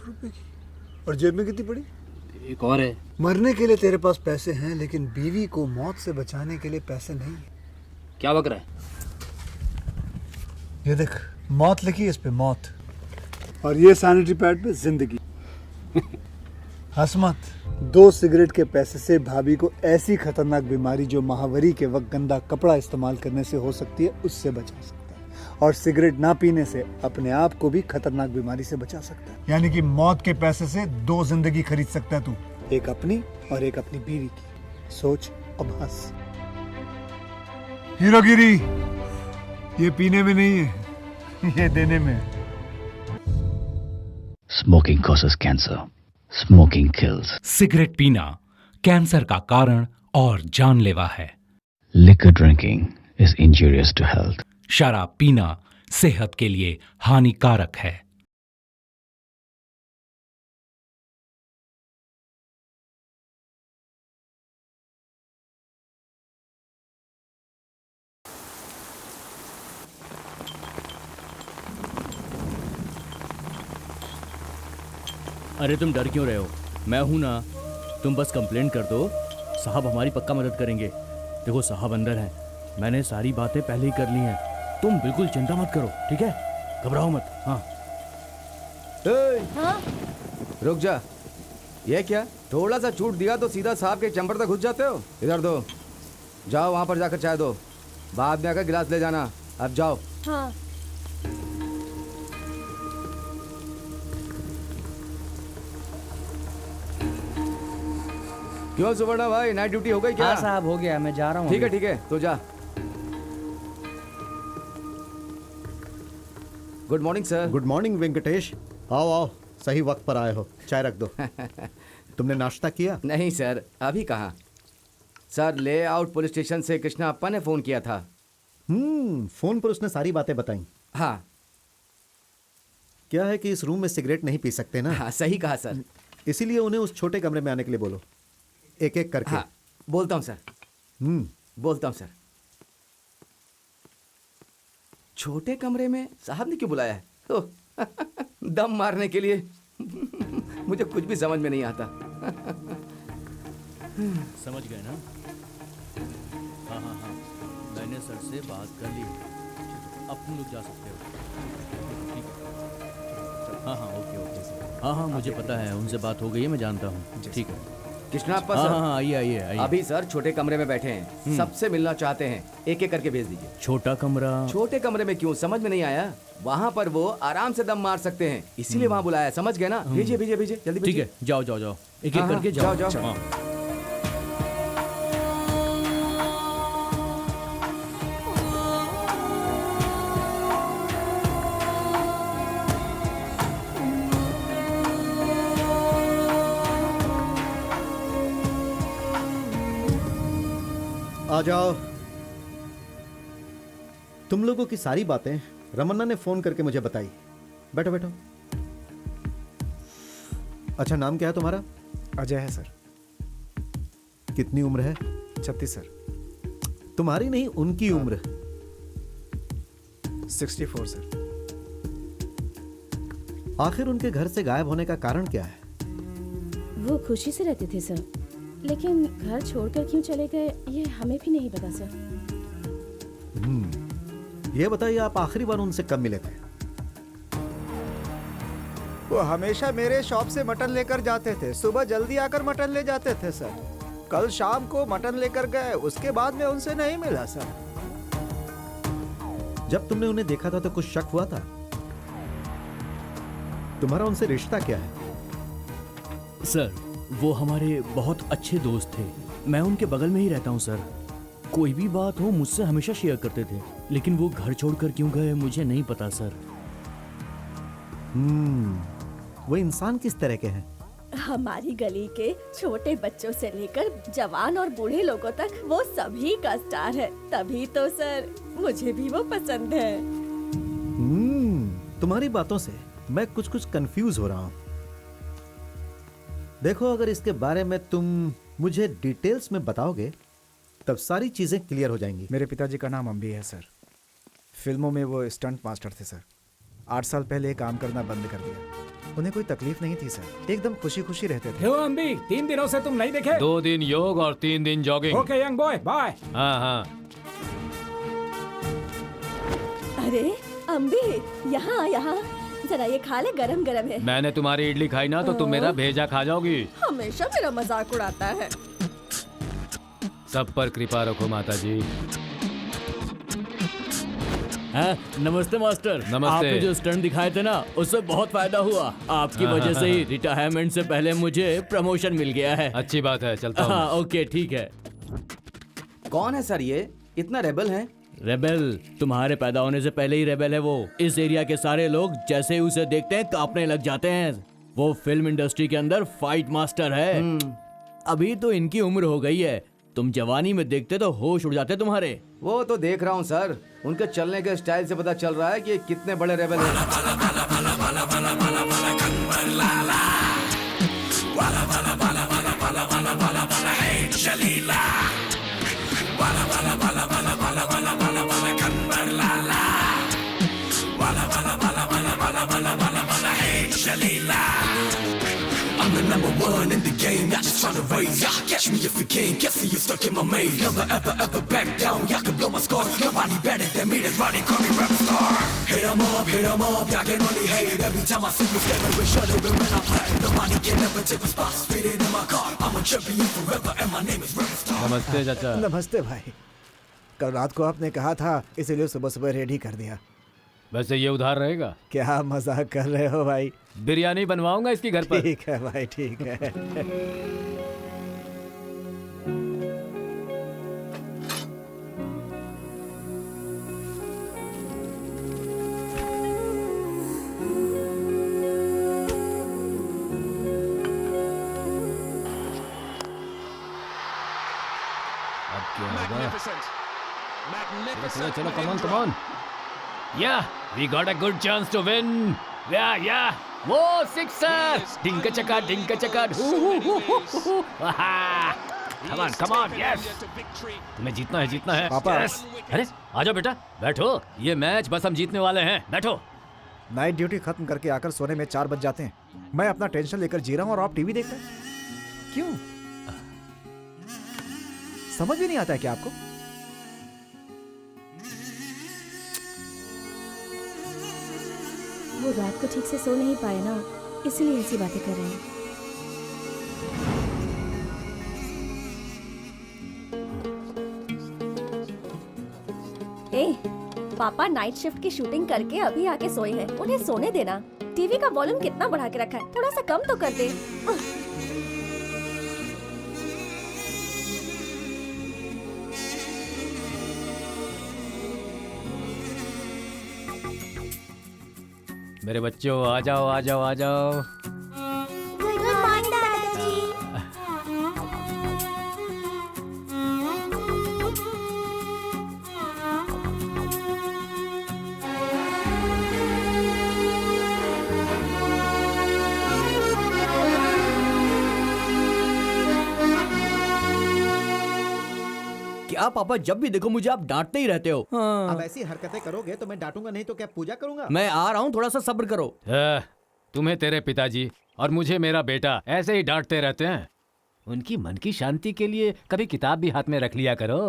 रुपए की। और जेब में कितनी पड़ी? एक और है। मरने के लिए तेरे पास पैसे हैं, लेकिन बीवी को मौत से बचाने के लिए पैसे नहीं है। क्या बक रहा है? ये देख, मौत लिखी है इस पे, मौत। और ये सैनिटरी पैड पे जिंदगी। हंस मत। 2 सिगरेट के पैसे से भाभी को ऐसी खतरनाक बीमारी जो महावरी के वक्त गंदा कपड़ा इस्तेमाल करने से हो सकती है, उससे बचा सकता है। और सिगरेट ना पीने से अपने आप को भी खतरनाक बीमारी से बचा सकता है। यानी कि मौत के पैसे से 2 जिंदगी खरीद सकता है तू, एक अपनी और एक अपनी बीवी की। सोच अब हंस। हीरोगिरी ये पीने में नहीं है, ये देने में है। Smoking causes cancer. Smoking kills. Cigarette पीना कैंसर का कारण और जानलेवा है। Liquor drinking is injurious to health. शराब पीना सेहत के लिए हानिकारक है। अरे तुम डर क्यों रहे हो? मैं हूं ना, तुम बस कंप्लेंट कर दो, साहब हमारी पक्का मदद करेंगे। देखो साहब अंदर हैं, मैंने सारी बातें पहले ही कर ली हैं, तुम बिल्कुल चिंता मत करो, ठीक है? घबराओ मत। हाँ। हाँ? रुक जा। ये क्या, थोड़ा सा छूट दिया तो सीधा साहब के चैम्बर तक घुस जाते हो? इधर दो, जाओ वहां पर जाकर चाय दो, बाद में आकर गिलास ले जाना। अब जाओ। हाँ। क्यों सुवर्णा भाई, नाइट ड्यूटी हो गई क्या? हाँ साहब हो गया, मैं जा रहा हूँ। ठीक है तो जा। Good morning sir. Good morning Venkatesh. आओ आओ, सही वक्त पर आए हो, चाय रख दो। तुमने नाश्ता किया? नहीं सर, अभी कहाँ। सर लेआउट पुलिस स्टेशन से कृष्णा अप्पा ने फोन किया था। फोन पर उसने सारी बातें बताई। हाँ। क्या है कि इस रूम में सिगरेट नहीं पी सकते ना? हाँ सही कहा सर। इसीलिए उन्हें उस छोटे कमरे में आने के लिए बोलो, एक एक करके। हाँ बोलता हूँ सर। बोलता हूँ सर। छोटे कमरे में साहब ने क्यों बुलाया है? दम मारने के लिए? मुझे कुछ भी समझ में नहीं आता। समझ गए ना? हाँ हाँ हाँ, मैंने सर से बात कर ली, अब तुम लोग जा सकते हो। ठीक है। हाँ हाँ ओके ओके। हाँ हाँ मुझे पता है, उनसे बात हो गई है, मैं जानता हूँ। ठीक है कृष्णा अप्पा हाँ सर। हाँ आइए आइए आइए। अभी सर छोटे कमरे में बैठे हैं, सबसे मिलना चाहते हैं, एक एक करके भेज दीजिए। छोटा कमरा? छोटे कमरे में क्यों, समझ में नहीं आया? वहाँ पर वो आराम से दम मार सकते हैं, इसीलिए वहाँ बुलाया, समझ गए ना? भेजिए भेजिए भेजिए जल्दी। ठीक है, जाओ जाओ जाओ, एक एक करके जाओ जाओ। हाँ। आ जाओ। तुम लोगों की सारी बातें रमन्ना ने फोन करके मुझे बताई। बैठो बैठो। अच्छा, नाम क्या है तुम्हारा? अजय है सर। कितनी उम्र है? 36 सर। तुम्हारी नहीं, उनकी उम्र। 64 सर। आखिर उनके घर से गायब होने का कारण क्या है? वो खुशी से रहते थे सर, लेकिन घर छोड़कर क्यों चले गए ये हमें भी नहीं पता सर। ये बताइए, आप आखिरी बार उनसे कब मिले थे? वो हमेशा मेरे शॉप से मटन लेकर जाते थे, सुबह जल्दी आकर मटन ले जाते थे सर। कल शाम को मटन लेकर गए, उसके बाद में उनसे नहीं मिला सर। जब तुमने उन्हें देखा था तो कुछ शक हुआ था? तुम्हारा उनसे रिश्ता क्या है? सर वो हमारे बहुत अच्छे दोस्त थे, मैं उनके बगल में ही रहता हूँ सर। कोई भी बात हो मुझसे हमेशा शेयर करते थे, लेकिन वो घर छोड़कर क्यों गए मुझे नहीं पता सर। वो इंसान किस तरह के हैं? हमारी गली के छोटे बच्चों से लेकर जवान और बूढ़े लोगों तक वो सभी का स्टार है, तभी तो सर मुझे भी वो पसंद है। तुम्हारी बातों से मैं कुछ कंफ्यूज हो रहा हूँ। देखो, अगर इसके बारे में तुम मुझे डिटेल्स में बताओगे तब सारी चीजें क्लियर हो जाएंगी। मेरे पिताजी का नाम अंबी है सर। फिल्मों में वो स्टंट मास्टर थे सर। 8 साल पहले ये काम करना बंद कर दिया। उन्हें कोई तकलीफ नहीं थी सर, एकदम खुशी खुशी रहते थे। क्यों अम्बी, 3 दिनों से तुम नहीं दिखे? 2 दिन योग और 3 दिन jogging. Okay young boy, bye. हाँ हाँ। अरे अम्बी, यहाँ जरा ये खा ले, गरम गरम है। मैंने तुम्हारी इडली खाई ना तो तुम मेरा भेजा खा जाओगी। हमेशा मेरा मजाक उड़ाता है। सब पर कृपा रखो माता जी। हाँ, नमस्ते मास्टर। नमस्ते। आपने जो स्टंट दिखाए थे ना, उससे बहुत फायदा हुआ। आपकी वजह से ही रिटायरमेंट से पहले मुझे प्रमोशन मिल गया है। अच्छी बात है, चलता हाँ, हूँ। ओके ठीक है। कौन है सर ये? इतना रेबल है? रेबेल तुम्हारे पैदा होने से पहले ही रेबेल है वो। इस एरिया के सारे लोग जैसे ही उसे देखते हैं कांपने लग जाते हैं। वो फिल्म इंडस्ट्री के अंदर फाइट मास्टर है। अभी तो इनकी उम्र हो गई है, तुम जवानी में देखते तो होश उड़ जाते तुम्हारे। वो तो देख रहा हूँ सर, उनके चलने के स्टाइल से पता चल रहा है कि ये कितने बड़े रेबल हैं। नमस्ते चाचा। नमस्ते भाई, कल रात को आपने कहा था इसीलिए सुबह सुबह रेडी कर दिया। वैसे ये उधार रहेगा? क्या मजाक कर रहे हो भाई? बिरयानी बनवाऊंगा इसकी घर पर। ठीक है भाई, ठीक है। अब क्या होगा? चलो चलो, come on come on. Yeah we got a good chance to win. या वो सिक्सर, डिंक चका कम ऑन यस। तुम्हें जीतना है पापा। Yes. अरे आजा बेटा, बैठो। ये मैच बस हम जीतने वाले हैं, बैठो। नाइट ड्यूटी खत्म करके आकर सोने में 4 बज जाते हैं। मैं अपना टेंशन लेकर जी रहा हूँ और आप टीवी देख रहे हैं। क्यों? समझ भी नहीं आता है क्या आपको? वो रात को ठीक से सो नहीं पाए ना, इसलिए ऐसी बातें कर रहे हैं। ए, पापा नाइट शिफ्ट की शूटिंग करके अभी आके सोए हैं, उन्हें सोने देना। टीवी का वॉल्यूम कितना बढ़ा के रखा है, थोड़ा सा कम तो कर दे। मेरे बच्चों आ जाओ आ जाओ आ जाओ। गुड मॉर्निंग दादाजी। क्या पापा, जब भी देखो मुझे आप डांटते ही रहते हो। अब ऐसी हरकतें करोगे तो मैं डांटूंगा नहीं तो क्या पूजा करूंगा? मैं आ रहा हूँ, थोड़ा सा सब्र करो। तुम्हें तेरे पिताजी और मुझे मेरा बेटा ऐसे ही डांटते रहते हैं। उनकी मन की शांति के लिए कभी किताब भी हाथ में रख लिया करो।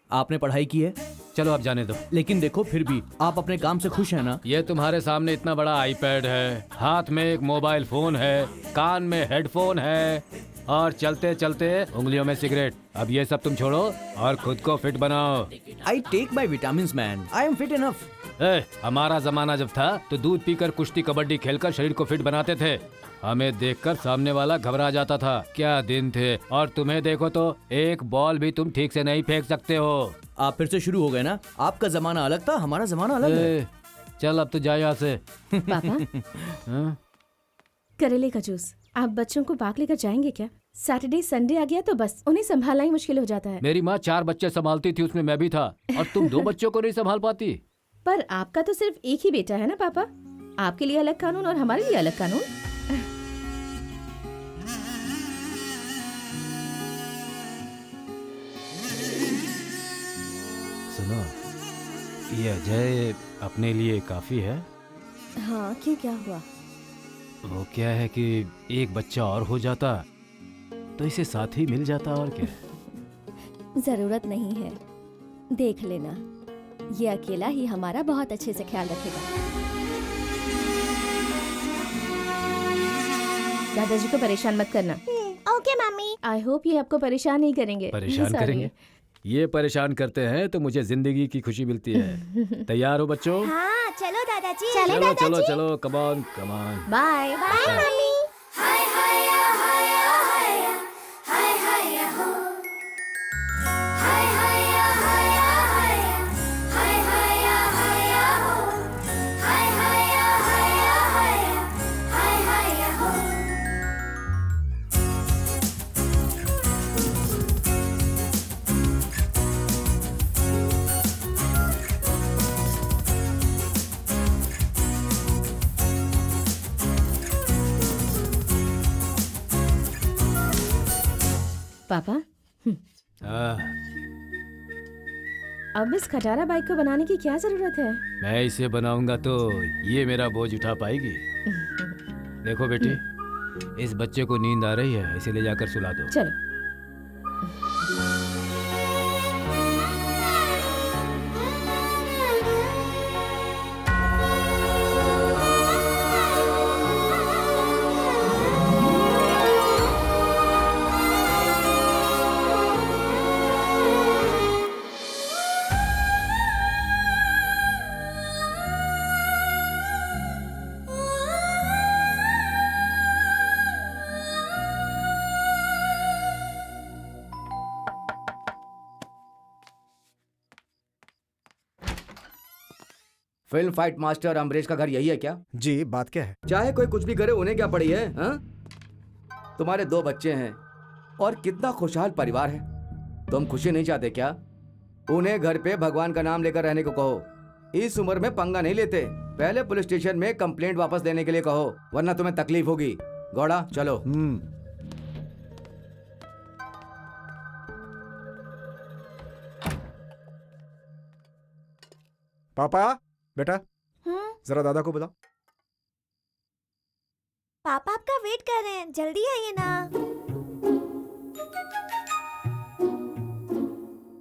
आपने पढ़ाई की है? चलो अब जाने दो। लेकिन देखो फिर भी आप अपने काम से खुश हैं ना? ये तुम्हारे सामने इतना बड़ा आईपैड है, हाथ में एक मोबाइल फोन है, कान में हेडफोन है और चलते चलते उंगलियों में सिगरेट। अब ये सब तुम छोड़ो और खुद को फिट बनाओ। I take my vitamin man, I am fit enough. हमारा जमाना जब था तो दूध पीकर कुश्ती कबड्डी खेलकर शरीर को फिट बनाते थे। हमें देखकर सामने वाला घबरा जाता था। क्या दिन थे। और तुम्हें देखो तो एक बॉल भी तुम ठीक से नहीं फेंक सकते हो। आप फिर से शुरू हो गए ना? आपका जमाना अलग था, हमारा जमाना अलग है। चल अब तो जा यहाँ से। पापा, करेले का जूस। आप बच्चों को पार्क लेकर जाएंगे क्या? सैटरडे संडे आ गया तो बस उन्हें संभालना ही मुश्किल हो जाता है। मेरी माँ 4 बच्चे संभालती थी, उसमें मैं भी था। और तुम 2 बच्चों को नहीं संभाल पाती। पर आपका तो सिर्फ एक ही बेटा है ना पापा, आपके लिए अलग कानून और हमारे लिए अलग कानून। सुनो, ये अजय अपने लिए काफी है। हाँ क्यों, क्या हुआ? वो क्या है कि एक बच्चा और हो जाता तो इसे साथ ही मिल जाता, और क्या। जरूरत नहीं है, देख लेना, ये अकेला ही हमारा बहुत अच्छे से ख्याल रखेगा। दादाजी को परेशान मत करना। Okay mummy. आई होप ये आपको परेशान नहीं करेंगे। परेशान Sorry। करेंगे? ये परेशान करते हैं तो मुझे जिंदगी की खुशी मिलती है। तैयार हो बच्चों? हाँ चलो दादाजी। चलो चलो चलो, come on come on. Bye bye mummy. Papa, हाँ, अब इस खटारा बाइक को बनाने की क्या जरूरत है? मैं इसे बनाऊंगा तो ये मेरा बोझ उठा पाएगी। देखो बेटी, इस बच्चे को नींद आ रही है, इसे ले जाकर सुला दो। चलो। फिल्म फाइट मास्टर अमरीश का घर यही है क्या? जी, बात क्या है? चाहे कोई कुछ भी करे, उन्हें क्या पड़ी है? हाँ? तुम्हारे 2 बच्चे हैं और कितना खुशहाल परिवार है। तुम खुशी नहीं चाहते क्या? उन्हें घर पे भगवान का नाम लेकर रहने को कहो। इस उम्र में पंगा नहीं लेते। पहले पुलिस स्टेशन में कंप्लेंट वापस लेने के लिए कहो, वरना तुम्हें तकलीफ होगी। गौड़ा चलो। पापा, बेटा जरा दादा को बुलाओ। पापा आपका वेट कर रहे हैं, जल्दी आइए ना।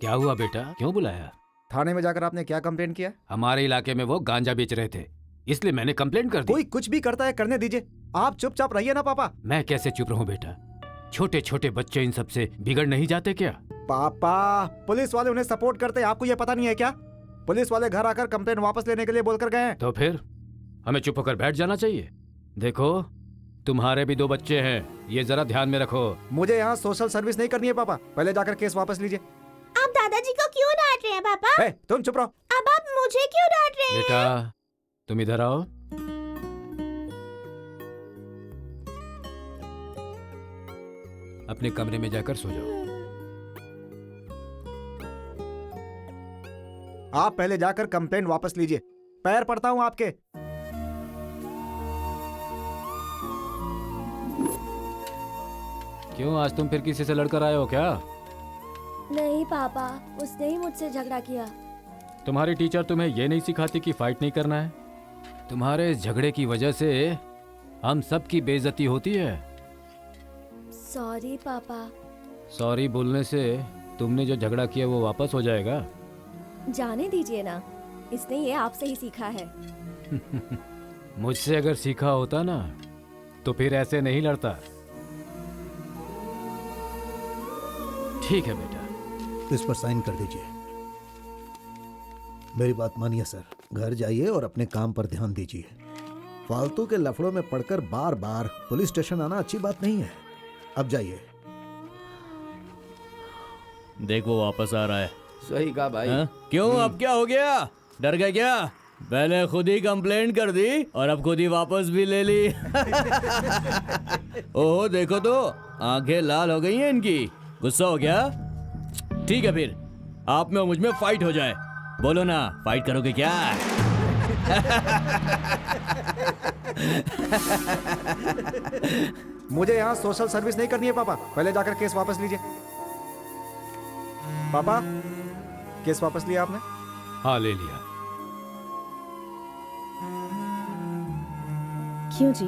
क्या हुआ बेटा, क्यों बुलाया? थाने में जाकर आपने क्या कंप्लेंट किया? हमारे इलाके में वो गांजा बेच रहे थे, इसलिए मैंने कंप्लेंट कर दी। कोई कुछ भी करता है, करने दीजिए, आप चुपचाप रहिए ना पापा। मैं कैसे चुप रहूं बेटा, छोटे छोटे बच्चे इन सब से बिगड़ नहीं जाते क्या? पापा, पुलिस वाले उन्हें सपोर्ट करते हैं, आपको ये पता नहीं है क्या? पुलिस वाले घर आकर कंप्लेंट वापस लेने के लिए बोलकर गए हैं। तो फिर हमें चुप होकर बैठ जाना चाहिए? देखो, तुम्हारे भी 2 बच्चे हैं, ये जरा ध्यान में रखो। मुझे यहाँ सोशल सर्विस नहीं करनी है पापा, पहले जाकर केस वापस लीजिए। आप दादाजी को क्यों डांट रहे हैं पापा? तुम चुप रहो। अब आप मुझे क्यों डांट रहे हैं? बेटा तुम इधर आओ। अपने कमरे में जाकर सो जाओ। आप पहले जाकर कंप्लेंट वापस लीजिए, पैर पड़ता हूँ आपके। क्यों, आज तुम फिर किसी से लड़कर आए हो क्या? नहीं पापा, उसने ही मुझसे झगड़ा किया। तुम्हारी टीचर तुम्हें ये नहीं सिखाती कि फाइट नहीं करना है? तुम्हारे इस झगड़े की वजह से हम सब की बेइज्जती होती है। सॉरी पापा। सॉरी बोलने से तुमने जो झगड़ा किया वो वापस हो जाएगा? जाने दीजिए ना, इसने ये आपसे ही सीखा है। मुझसे अगर सीखा होता ना तो फिर ऐसे नहीं लड़ता। ठीक है बेटा, इस पर साइन कर दीजिए। मेरी बात मानिए सर, घर जाइए और अपने काम पर ध्यान दीजिए। फालतू के लफड़ों में पड़कर बार बार पुलिस स्टेशन आना अच्छी बात नहीं है। अब जाइए। देखो वापस आ रहा है। सही कहा भाई। क्यों, अब क्या हो गया? डर गए क्या? पहले खुद ही कंप्लेंट कर दी और अब खुद ही वापस भी ले ली। ओह देखो तो, आंखें लाल हो गई हैं इनकी। गुस्सा हो गया? ठीक है, फिर आप में और मुझ में फाइट हो जाए। बोलो ना, फाइट करोगे क्या? मुझे यहाँ सोशल सर्विस नहीं करनी है पापा, पहले जाकर केस वापस लीजिए। पापा, केस वापस लिया आपने? हाँ ले लिया। क्यों जी,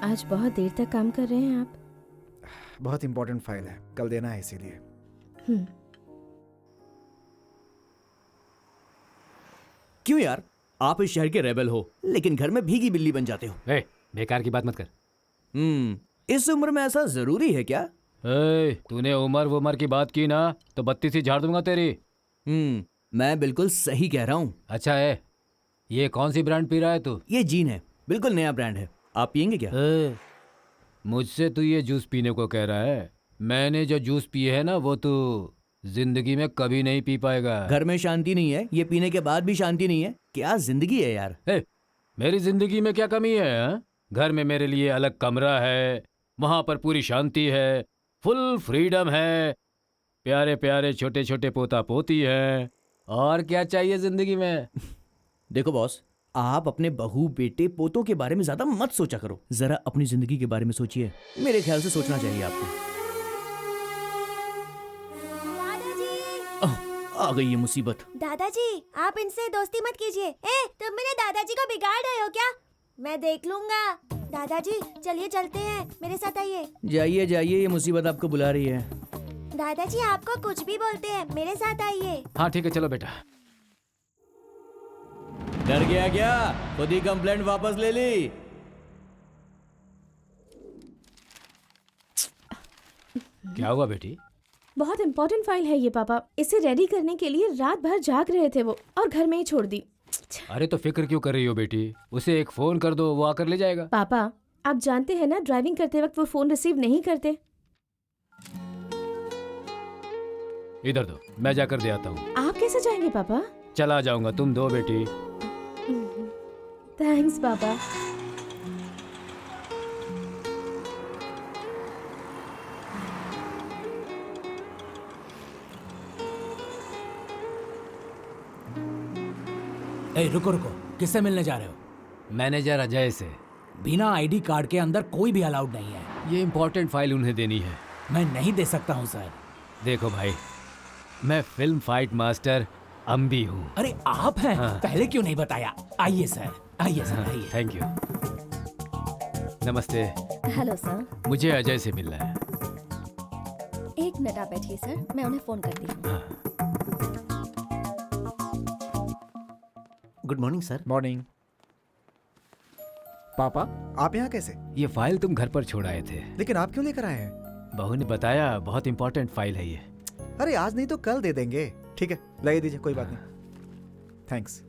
आज बहुत देर तक काम कर रहे हैं आप? बहुत इंपॉर्टेंट फाइल है, कल देना है इसीलिए। क्यों यार, आप इस शहर के रेबल हो लेकिन घर में भीगी बिल्ली बन जाते हो। ए, बेकार की बात मत कर। इस उम्र में ऐसा जरूरी है क्या? तूने उमर की बात की ना तो 32 ही झाड़ दूंगा तेरी। मैं बिल्कुल सही कह रहा हूँ। अच्छा है, ये कौन सी ब्रांड पी रहा है तू? ये जीन है, बिल्कुल नया ब्रांड है। आप पियेंगे क्या? मुझसे तू ये जूस पीने को कह रहा है? मैंने जो जूस पिए है ना वो तू जिंदगी में कभी नहीं पी पाएगा। घर में शांति नहीं है, ये पीने के बाद भी शांति नहीं है। क्या जिंदगी है यार। मेरी जिंदगी में क्या कमी है हा? घर में मेरे लिए अलग कमरा है, वहां पर पूरी शांति है, फुल फ्रीडम है, प्यारे प्यारे छोटे छोटे पोता पोती है। और क्या चाहिए जिंदगी में? देखो बॉस, आप अपने बहू बेटे पोतों के बारे में ज्यादा मत सोचा करो, जरा अपनी जिंदगी के बारे में सोचिए। मेरे ख्याल से सोचना चाहिए आपको। आ गई ये मुसीबत। दादाजी, आप इनसे दोस्ती मत कीजिए। तुम मेरे दादाजी को बिगाड़ रहे हो क्या? मैं देख लूंगा। दादाजी चलिए चलते हैं, मेरे साथ आइए। जाइए जाइए, ये मुसीबत आपको बुला रही है। दादाजी आपको कुछ भी बोलते हैं, मेरे साथ आइए। हाँ ठीक है, चलो बेटा। डर गया क्या? खुद ही कंप्लेंट वापस ले ली। क्या हुआ बेटी? बहुत इम्पोर्टेंट फाइल है ये पापा, इसे रेडी करने के लिए रात भर जाग रहे थे वो, और घर में ही छोड़ दी। अरे तो फिक्र क्यों कर रही हो बेटी, उसे एक फोन कर दो, वो आकर ले जाएगा। पापा आप जानते हैं ना, ड्राइविंग करते वक्त वो फोन रिसीव नहीं करते। इधर दो, मैं जाकर दे आता हूँ। आप कैसे जाएंगे पापा? चला जाऊंगा, तुम दो बेटी। थैंक्स पापा। रुको रुको, किससे मिलने जा रहे हो? मैनेजर अजय से। बिना आईडी कार्ड के अंदर कोई भी अलाउड नहीं है। ये इम्पोर्टेंट फाइल उन्हें देनी है। मैं नहीं दे सकता हूँ सर। देखो भाई, मैं फिल्म फाइट मास्टर अम्बी हूँ। अरे आप हैं? हाँ। पहले क्यों नहीं बताया? आइए सर, आइए सर, आइए। Thank you. नमस्ते। Hello sir. मुझे अजय से मिलना है। एक मिनट आप बैठिए सर, मैं उन्हें फोन करती हूँ। Good morning sir. मॉर्निंग। पापा आप यहाँ कैसे? ये फाइल तुम घर पर छोड़ आए थे। लेकिन आप क्यों लेकर आए हैं? बहू ने बताया, बहुत इंपॉर्टेंट फाइल है ये। अरे आज नहीं तो कल दे देंगे। ठीक है, लगा दीजिए, कोई बात नहीं। थैंक्स।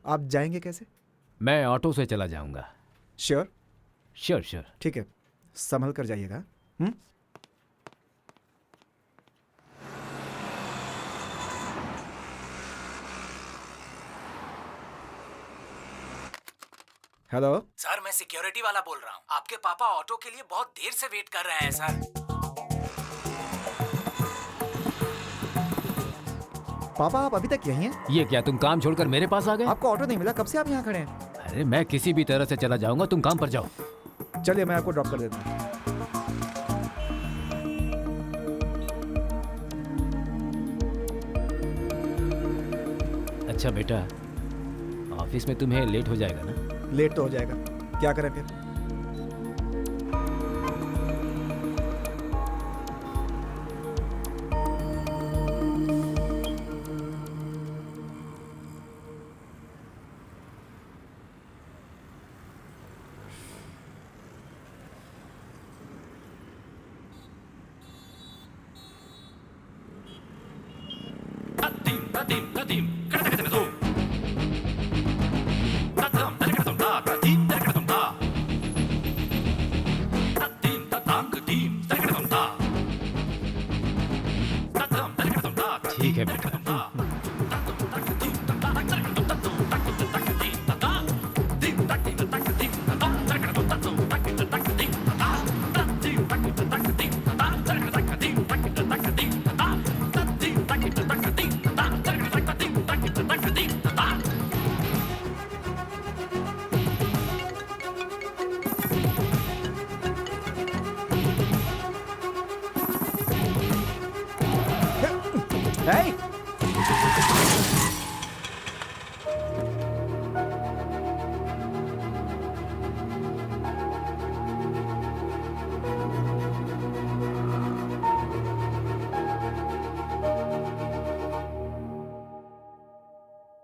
आप जाएंगे कैसे? मैं ऑटो से चला जाऊंगा। श्योर? Sure sure. ठीक है, संभल कर जाइएगा। हेलो सर, मैं सिक्योरिटी वाला बोल रहा हूँ। आपके पापा ऑटो के लिए बहुत देर से वेट कर रहे हैं सर। पापा आप अभी तक यहीं हैं? ये क्या, तुम काम छोड़कर मेरे पास आ गए? आपको ऑटो नहीं मिला? कब से आप यहाँ खड़े हैं? अरे मैं किसी भी तरह से चला जाऊंगा, तुम काम पर जाओ। चलिए मैं आपको ड्रॉप कर देता हूँ। अच्छा बेटा, ऑफिस में तुम्हें लेट हो जाएगा ना? लेट तो हो जाएगा, क्या करें फिर? ठीक है बेटा। Hey!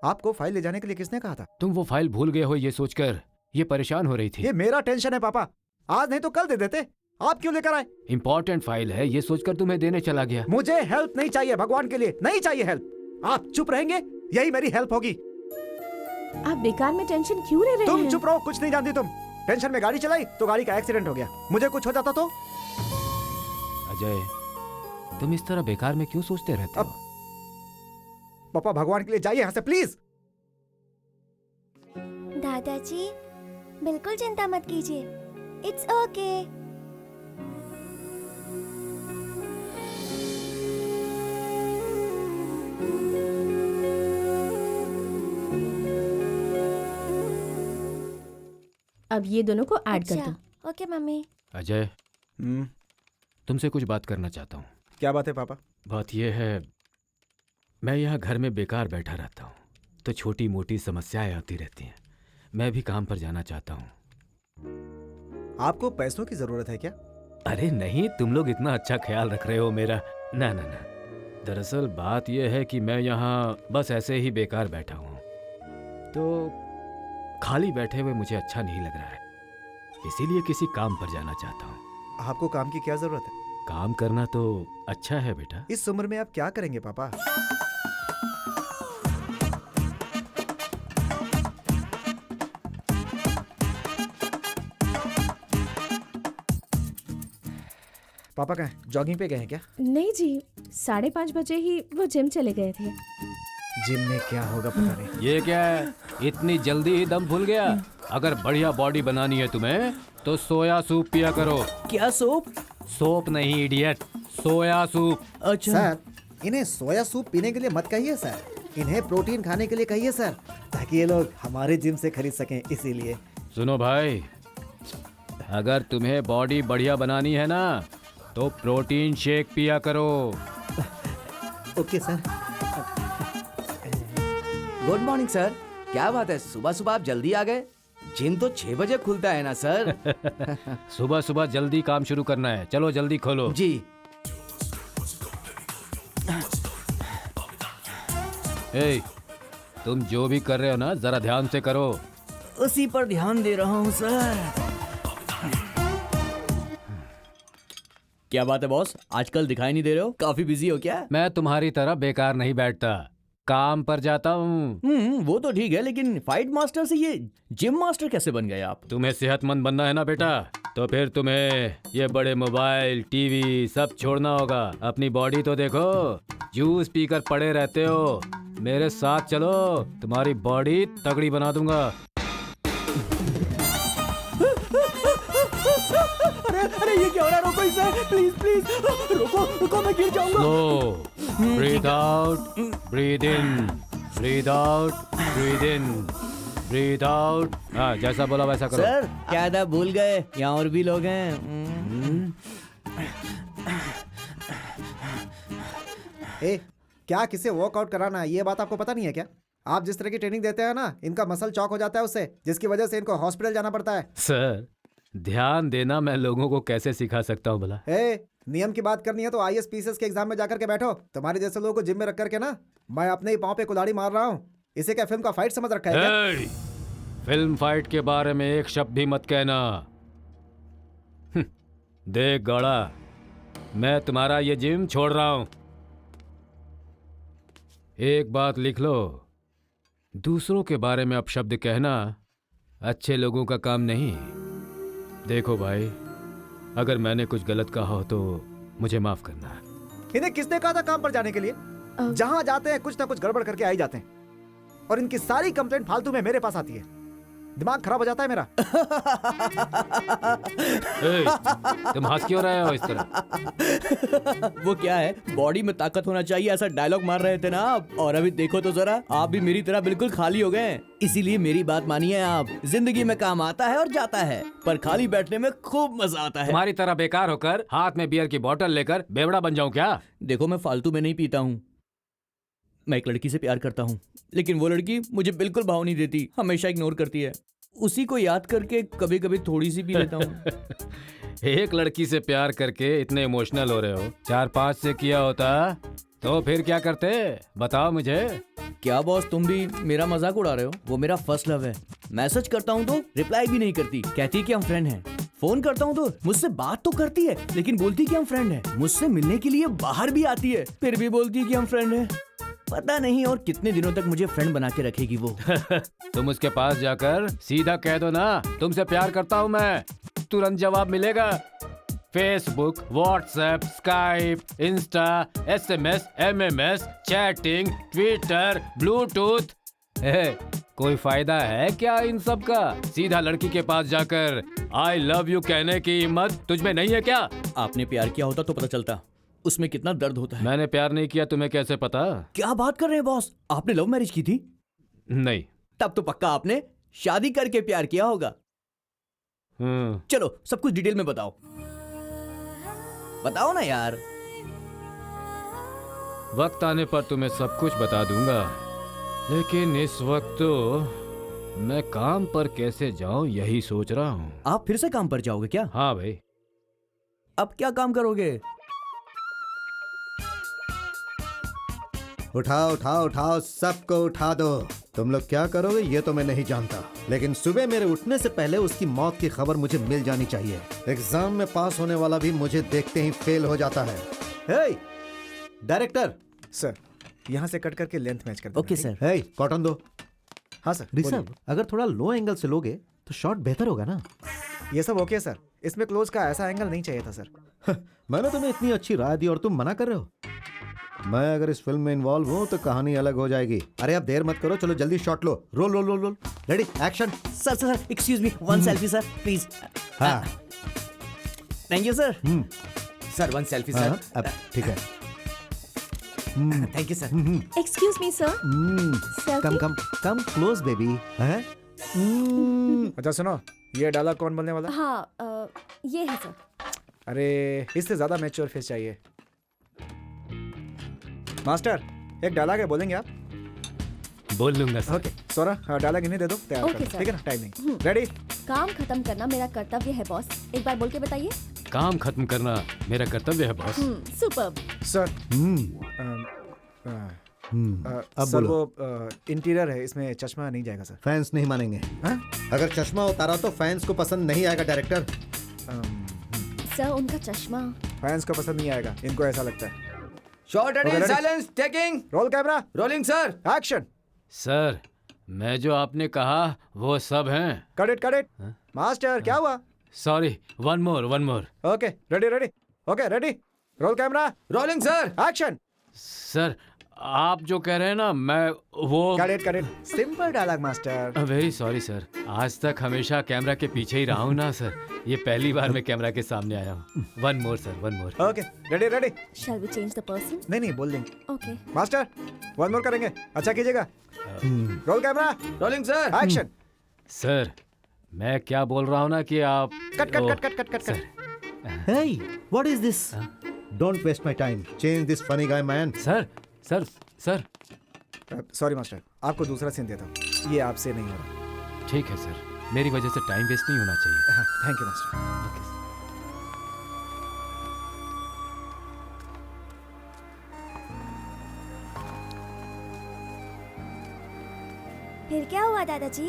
आपको फाइल ले जाने के लिए किसने कहा था? तुम वो फाइल भूल गए हो ये सोचकर ये परेशान हो रही थी। ये मेरा टेंशन है पापा, आज नहीं तो कल दे देते, आप क्यों लेकर आए? इम्पोर्टेंट फाइल है ये सोचकर तुम्हें देने चला गया। मुझे हेल्प नहीं चाहिए, भगवान के लिए नहीं चाहिए हेल्प। आप चुप रहेंगे, यही मेरी हेल्प होगी। आप बेकार में टेंशन क्यों ले रहे तुम हैं? चुप रहो, कुछ नहीं जानती तुम। टेंशन में गाड़ी चलाई तो गाड़ी का एक्सीडेंट हो गया, मुझे कुछ हो जाता तो? अजय, तुम इस तरह बेकार में क्यों सोचते रहते हो? पापा भगवान के लिए जाइए यहाँ से प्लीज। दादाजी बिल्कुल चिंता मत कीजिए, इट्स ओके। अब ये दोनों को ऐड कर दो। Okay mummy. अजय, तुमसे कुछ बात करना चाहता हूँ। क्या बात है पापा? बात यह है, मैं यहाँ घर में बेकार बैठा रहता हूँ तो छोटी मोटी समस्याएं आती रहती हैं। मैं भी काम पर जाना चाहता हूँ। आपको पैसों की जरूरत है क्या? अरे नहीं, तुम लोग इतना अच्छा ख्याल रख रहे हो मेरा। ना ना ना, दरअसल बात यह है कि मैं यहाँ बस ऐसे ही बेकार बैठा हूँ, तो खाली बैठे हुए मुझे अच्छा नहीं लग रहा है, इसीलिए किसी काम पर जाना चाहता हूँ। आपको काम की क्या जरूरत है? काम करना तो अच्छा है बेटा। इस उम्र में आप क्या करेंगे पापा? पापा कहाँ हैं? जॉगिंग पे गए हैं क्या? नहीं जी, 5:30 बजे ही वो जिम चले गए थे। जिम में क्या होगा पता नहीं। ये क्या है, इतनी जल्दी ही दम फूल गया? अगर बढ़िया बॉडी बनानी है तुम्हें तो सोया सूप पिया करो। क्या सूप? सोप नहीं इडियट, सोया सूप। अच्छा सर, इन्हें सोया सूप पीने के लिए मत कहिए सर, इन्हें प्रोटीन खाने के लिए कहिए सर, ताकि ये लोग हमारे जिम से खरीद सकें, इसीलिए। सुनो भाई, अगर तुम्हें बॉडी बढ़िया बनानी है ना तो प्रोटीन शेक पिया करो। Okay sir. Good morning sir. क्या बात है, सुबह सुबह आप जल्दी आ गए? जिम तो 6 बजे खुलता है ना सर? सुबह सुबह जल्दी काम शुरू करना है, चलो जल्दी खोलो। जी। ए, तुम जो भी कर रहे हो ना जरा ध्यान से करो। उसी पर ध्यान दे रहा हूँ सर। क्या बात है बॉस, आजकल दिखाई नहीं दे रहे हो, काफी बिजी हो क्या? मैं तुम्हारी तरह बेकार नहीं बैठता, काम पर जाता हूँ। वो तो ठीक है, लेकिन फाइट मास्टर से ये जिम मास्टर कैसे बन गए आप? तुम्हें सेहतमंद बनना है ना बेटा, तो फिर तुम्हें ये बड़े मोबाइल टीवी सब छोड़ना होगा। अपनी बॉडी तो देखो, जूस पीकर पड़े रहते हो। मेरे साथ चलो, तुम्हारी बॉडी तगड़ी बना दूंगा। अरे ये क्या हो रहा है? रोको इसे, प्लीज प्लीज रोको रोको, मैं गिर जाऊंगा। स्लो, ब्रीथ आउट, ब्रीथ इन, ब्रीथ आउट, ब्रीथ इन, ब्रीथ आउट। हाँ, जैसा बोला वैसा करो। सर क्या था, भूल गए, यहाँ और भी लोग हैं। क्या किसे वर्कआउट कराना है, ये बात आपको पता नहीं है क्या? आप जिस तरह की ट्रेनिंग देते हैं ना, इनका मसल चौक हो जाता है उससे, जिसकी वजह से इनको हॉस्पिटल जाना पड़ता है। सर, ध्यान देना मैं लोगों को कैसे सिखा सकता हूँ भला? नियम की बात करनी है तो IAS PCS के एग्जाम में जाकर के बैठो। तुम्हारे जैसे लोगों को जिम में रख करके ना, मैं अपने ही पाँव पे कुल्हाड़ी मार रहा हूँ। इसे क्या फिल्म का फाइट समझ रखा है क्या? फिल्म फाइट के बारे में एक शब्द भी मत कहना। देख गौड़ा, मैं तुम्हारा ये जिम छोड़ रहा हूं। एक बात लिख लो, दूसरों के बारे में अपशब्द कहना अच्छे लोगों का काम नहीं। देखो भाई, अगर मैंने कुछ गलत कहा हो तो मुझे माफ करना। इन्हें किसने कहा था काम पर जाने के लिए? जहां जाते हैं कुछ ना कुछ गड़बड़ करके आ ही जाते हैं, और इनकी सारी कंप्लेंट फालतू में मेरे पास आती है। दिमाग खराब हो जाता है मेरा। तुम हंस क्यों रहे हो इस तरह? वो क्या है, बॉडी में ताकत होना चाहिए, ऐसा डायलॉग मार रहे थे ना आप, और अभी देखो तो जरा, आप भी मेरी तरह बिल्कुल खाली हो गए। इसीलिए मेरी बात मानिए आप, जिंदगी में काम आता है और जाता है, पर खाली बैठने में खूब मजा आता है। तुम्हारी तरह बेकार होकर हाथ में बियर की बोतल लेकर बेवड़ा बन जाऊं क्या? देखो, मैं फालतू में नहीं पीता हूँ, मैं एक लड़की से प्यार करता हूँ, लेकिन वो लड़की मुझे बिल्कुल भाव नहीं देती, हमेशा इग्नोर करती है। उसी को याद करके कभी कभी थोड़ी सी पी लेता हूँ। एक लड़की से प्यार करके इतने इमोशनल हो रहे हो, 4-5 से किया होता तो फिर क्या करते, बताओ मुझे। क्या बॉस, तुम भी मेरा मजाक उड़ा रहे हो? वो मेरा फर्स्ट लव है। मैसेज करता हूँ तो रिप्लाई भी नहीं करती, कहती कि हम फ्रेंड हैं। फोन करता हूँ तो मुझसे बात तो करती है लेकिन बोलती कि हम फ्रेंड हैं। मुझसे मिलने के लिए बाहर भी आती है, फिर भी बोलती है कि हम फ्रेंड हैं। पता नहीं और कितने दिनों तक मुझे फ्रेंड बना के रखेगी वो। तुम उसके पास जाकर सीधा कह दो ना, तुमसे प्यार करता हूँ मैं, तुरंत जवाब मिलेगा। Facebook, WhatsApp, Skype, Insta, SMS, MMS, chatting, Twitter, Bluetooth. कोई फायदा है क्या इन सब का? सीधा लड़की के पास जाकर आई लव यू कहने की हिम्मत तुझ में नहीं है क्या? आपने प्यार किया होता तो पता चलता उसमें कितना दर्द होता है। मैंने प्यार नहीं किया, तुम्हें कैसे पता? क्या बात कर रहे हैं बॉस, आपने लव मैरिज की थी? नहीं। तब तो पक्का आपने शादी करके प्यार किया होगा। चलो सब कुछ डिटेल में बताओ, बताओ ना यार। वक्त आने पर तुम्हें सब कुछ बता दूंगा, लेकिन इस वक्त तो मैं काम पर कैसे जाऊं यही सोच रहा हूं। आप फिर से काम पर जाओगे क्या? हाँ भाई। अब क्या काम करोगे? उठाओ उठाओ उठाओ, सबको उठा दो। तुम लोग क्या करोगे ये तो मैं नहीं जानता, लेकिन सुबह मेरे उठने से पहले उसकी मौत की खबर मुझे मिल जानी चाहिए। एग्जाम में पास होने वाला भी मुझे देखते ही फेल हो जाता है। हे डायरेक्टर। सर, यहाँ से कट करके लेंथ मैच कर देना। Okay sir. हे कॉटन दो। हाँ सर। ऋषभ, अगर थोड़ा लो एंगल से लोगे तो शॉट बेहतर होगा ना। ये सब ओके सर, इसमें क्लोज का ऐसा एंगल नहीं चाहिए था सर। मैंने तुम्हें इतनी अच्छी राय दी और तुम मना कर रहे हो। मैं अगर इस फिल्म में इन्वॉल्व हूँ तो कहानी अलग हो जाएगी। अरे अब देर मत करो, चलो जल्दी शॉट लो। Roll roll roll roll. Ready, action. Sir sir excuse me, one selfie sir please. हाँ thank you sir. Sir one selfie sir. अब ठीक है। Thank you sir. Excuse me sir. Come come come close baby. अच्छा सुनो, ये dialogue कौन बोलने वाला? हाँ ये है सर। अरे इससे ज्यादा मैच्योर फेस चाहिए। मास्टर, एक डायलॉग है, बोलेंगे आप? बोल लूंगा सर। ओके सोरा, डायलॉग इन्हें दे दो, तैयार ओके कर दो, सर। ठीक है ना? टाइम नहीं। रेडी? काम खत्म करना मेरा कर्तव्य है बॉस, एक बार बोल के बताइए। काम खत्म करना मेरा कर्तव्य है बॉस। सुपर्ब। सर अब सर बोलो। वो इंटीरियर है, इसमें चश्मा नहीं जाएगा सर। फैंस नहीं मानेंगे। अगर चश्मा उतारा तो फैंस को पसंद नहीं आएगा डायरेक्टर। सर उनका चश्मा फैंस को पसंद नहीं आएगा, इनको ऐसा लगता है। Shot Okay, ready, ready? Silence, taking, role camera, rolling sir, action. Sir, मैं जो आपने कहा वो सब हैं। Cut it. मास्टर क्या हुआ? Sorry, one more. Okay ready. Okay ready, roll camera, rolling sir, action. Sir, आप जो कह रहे हैं ना, मैं वो cut it. Simple dialogue master. Very sorry sir, आज तक हमेशा कैमरा के पीछे ही रहा हूँ ना सर, ये पहली बार मैं कैमरा के सामने आया हूँ। One more sir, one more. Okay ready. Shall we change the person? नहीं बोल देंगे। ओके मास्टर वन मोर करेंगे, अच्छा कीजिएगा। Role camera, rolling sir, action. Sir, मैं क्या बोल रहा हूँ ना कि आप cut. Hey, what is this? Don't waste my time. Change this funny guy, man. Sir. Sorry master, आपको दूसरा सीन देता हूँ, ये आपसे नहीं हो रहा। ठीक है सर, मेरी वजह से टाइम वेस्ट नहीं होना चाहिए। Thank you master. फिर क्या हुआ दादाजी?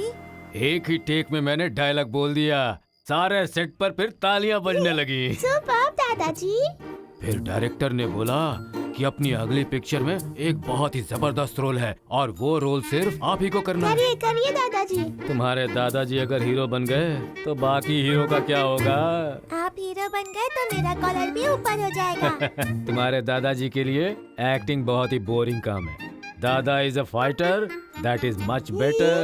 एक ही टेक में मैंने डायलॉग बोल दिया, सारे सेट पर फिर तालियां बजने लगी। सुपर्ब दादाजी। फिर डायरेक्टर ने बोला कि अपनी अगली पिक्चर में एक बहुत ही जबरदस्त रोल है और वो रोल सिर्फ आप ही को करना है। करिए दादाजी। तुम्हारे दादाजी अगर हीरो बन गए तो बाकी हीरो का क्या होगा? आप हीरो बन गए तो मेरा कॉलर भी ऊपर हो जाएगा। तुम्हारे दादाजी के लिए एक्टिंग बहुत ही बोरिंग काम है। दादा is a fighter, that is much better.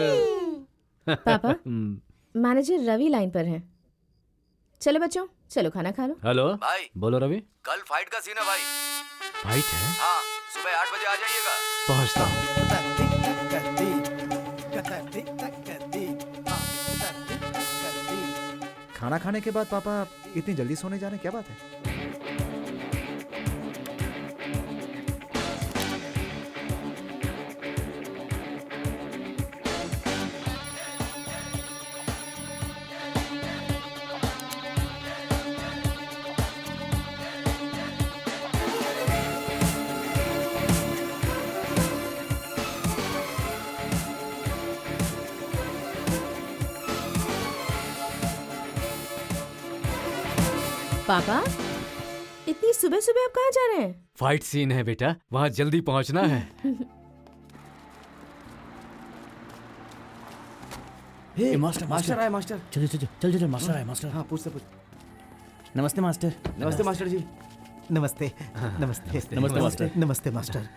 पापा, मैनेजर रवि लाइन पर है। चलो बच्चों, चलो खाना खा लो। हेलो भाई, बोलो रवि। कल फाइट का सीन है भाई। फाइट है? हाँ, सुबह 8 बजे आ जाइएगा। पहुंचता हूँ। खाना खाने के बाद पापा इतनी जल्दी सोने जा रहे हैं, क्या बात है? पापा इतनी सुबह सुबह आप कहाँ जा रहे हैं? फाइट सीन है बेटा, वहाँ जल्दी पहुँचना है। हे मास्टर मास्टर आए मास्टर। चलो चलो चल चल मास्टर आए मास्टर। हाँ पूछ से पूछ। नमस्ते मास्टर। नमस्ते मास्टर जी। नमस्ते नमस्ते नमस्ते मास्टर। नमस्ते मास्टर।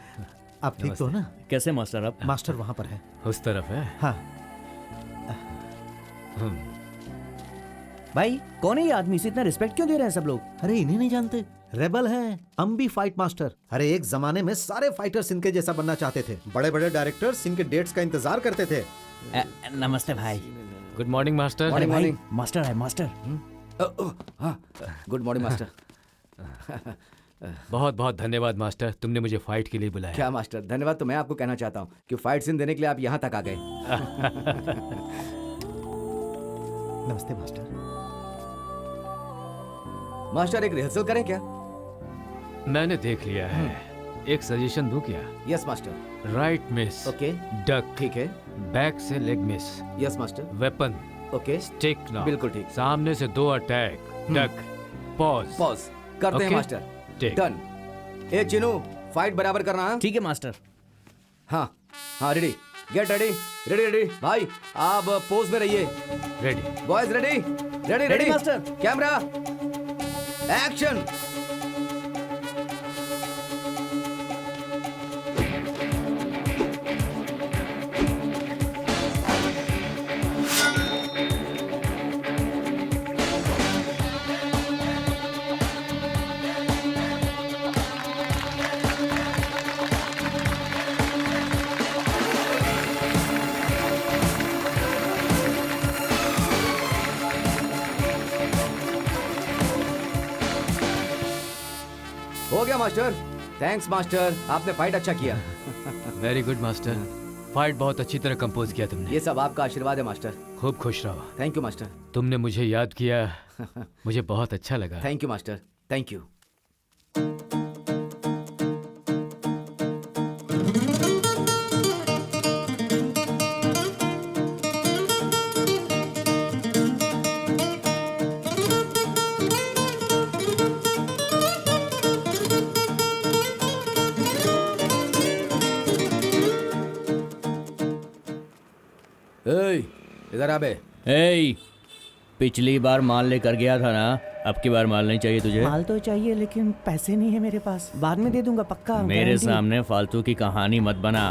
आप ठीक तो हो ना? कैसे मास्टर आप? मास्टर वहाँ पर है। उस तरफ है। हाँ। भाई कौन है ये आदमी, इसे इतना रिस्पेक्ट क्यों दे रहे हैं सब लोग? अरे इन्हें नहीं जानते? रेबल हैं, अम्बी फाइट मास्टर। अरे एक जमाने में सारे फाइटर्स इनके जैसा बनना चाहते थे। बड़े बड़े डायरेक्टर्स इनके डेट्स का इंतजार करते थे। नमस्ते भाई। Good morning master. Morning morning. Master है मास्टर। हाँ गुड मॉर्निंग मास्टर। बहुत बहुत धन्यवाद मास्टर, तुमने मुझे फाइट के लिए बुलाया। क्या मास्टर, धन्यवाद तो मैं आपको कहना चाहता हूँ कि फाइट सीन देने के लिए आप यहाँ तक आ गए। नमस्ते मास्टर। मास्टर एक रिहर्सल करें क्या? मैंने देख लिया है, एक सजेशन दूं क्या? Yes master. Right miss, okay duck, ठीक है। बैक से leg miss, yes master. Weapon, okay stick knock, बिल्कुल ठीक। सामने से 2 अटैक, डक, पॉज। पॉज करते हैं मास्टर। डन। ए चिनू फाइट बराबर करना है। ठीक है मास्टर। हाँ हाँ ready, get ready, ready ready. भाई आप पोज में रहिए। Ready boys, ready ready ready master. Camera action. हो गया मास्टर। थैंक्स मास्टर, आपने फाइट अच्छा किया। वेरी गुड मास्टर, फाइट बहुत अच्छी तरह कंपोज किया तुमने। ये सब आपका आशीर्वाद है मास्टर। खूब खुश रहो। Thank you master. तुमने मुझे याद किया, मुझे बहुत अच्छा लगा। Thank you master, thank you. इधर आ बे। ए, पिछली बार माल लेकर गया था ना, अब की बार माल नहीं चाहिए तुझे? माल तो चाहिए लेकिन पैसे नहीं है मेरे पास, बाद में दे दूंगा पक्का। मेरे गारंटी। सामने फालतू की कहानी मत बना,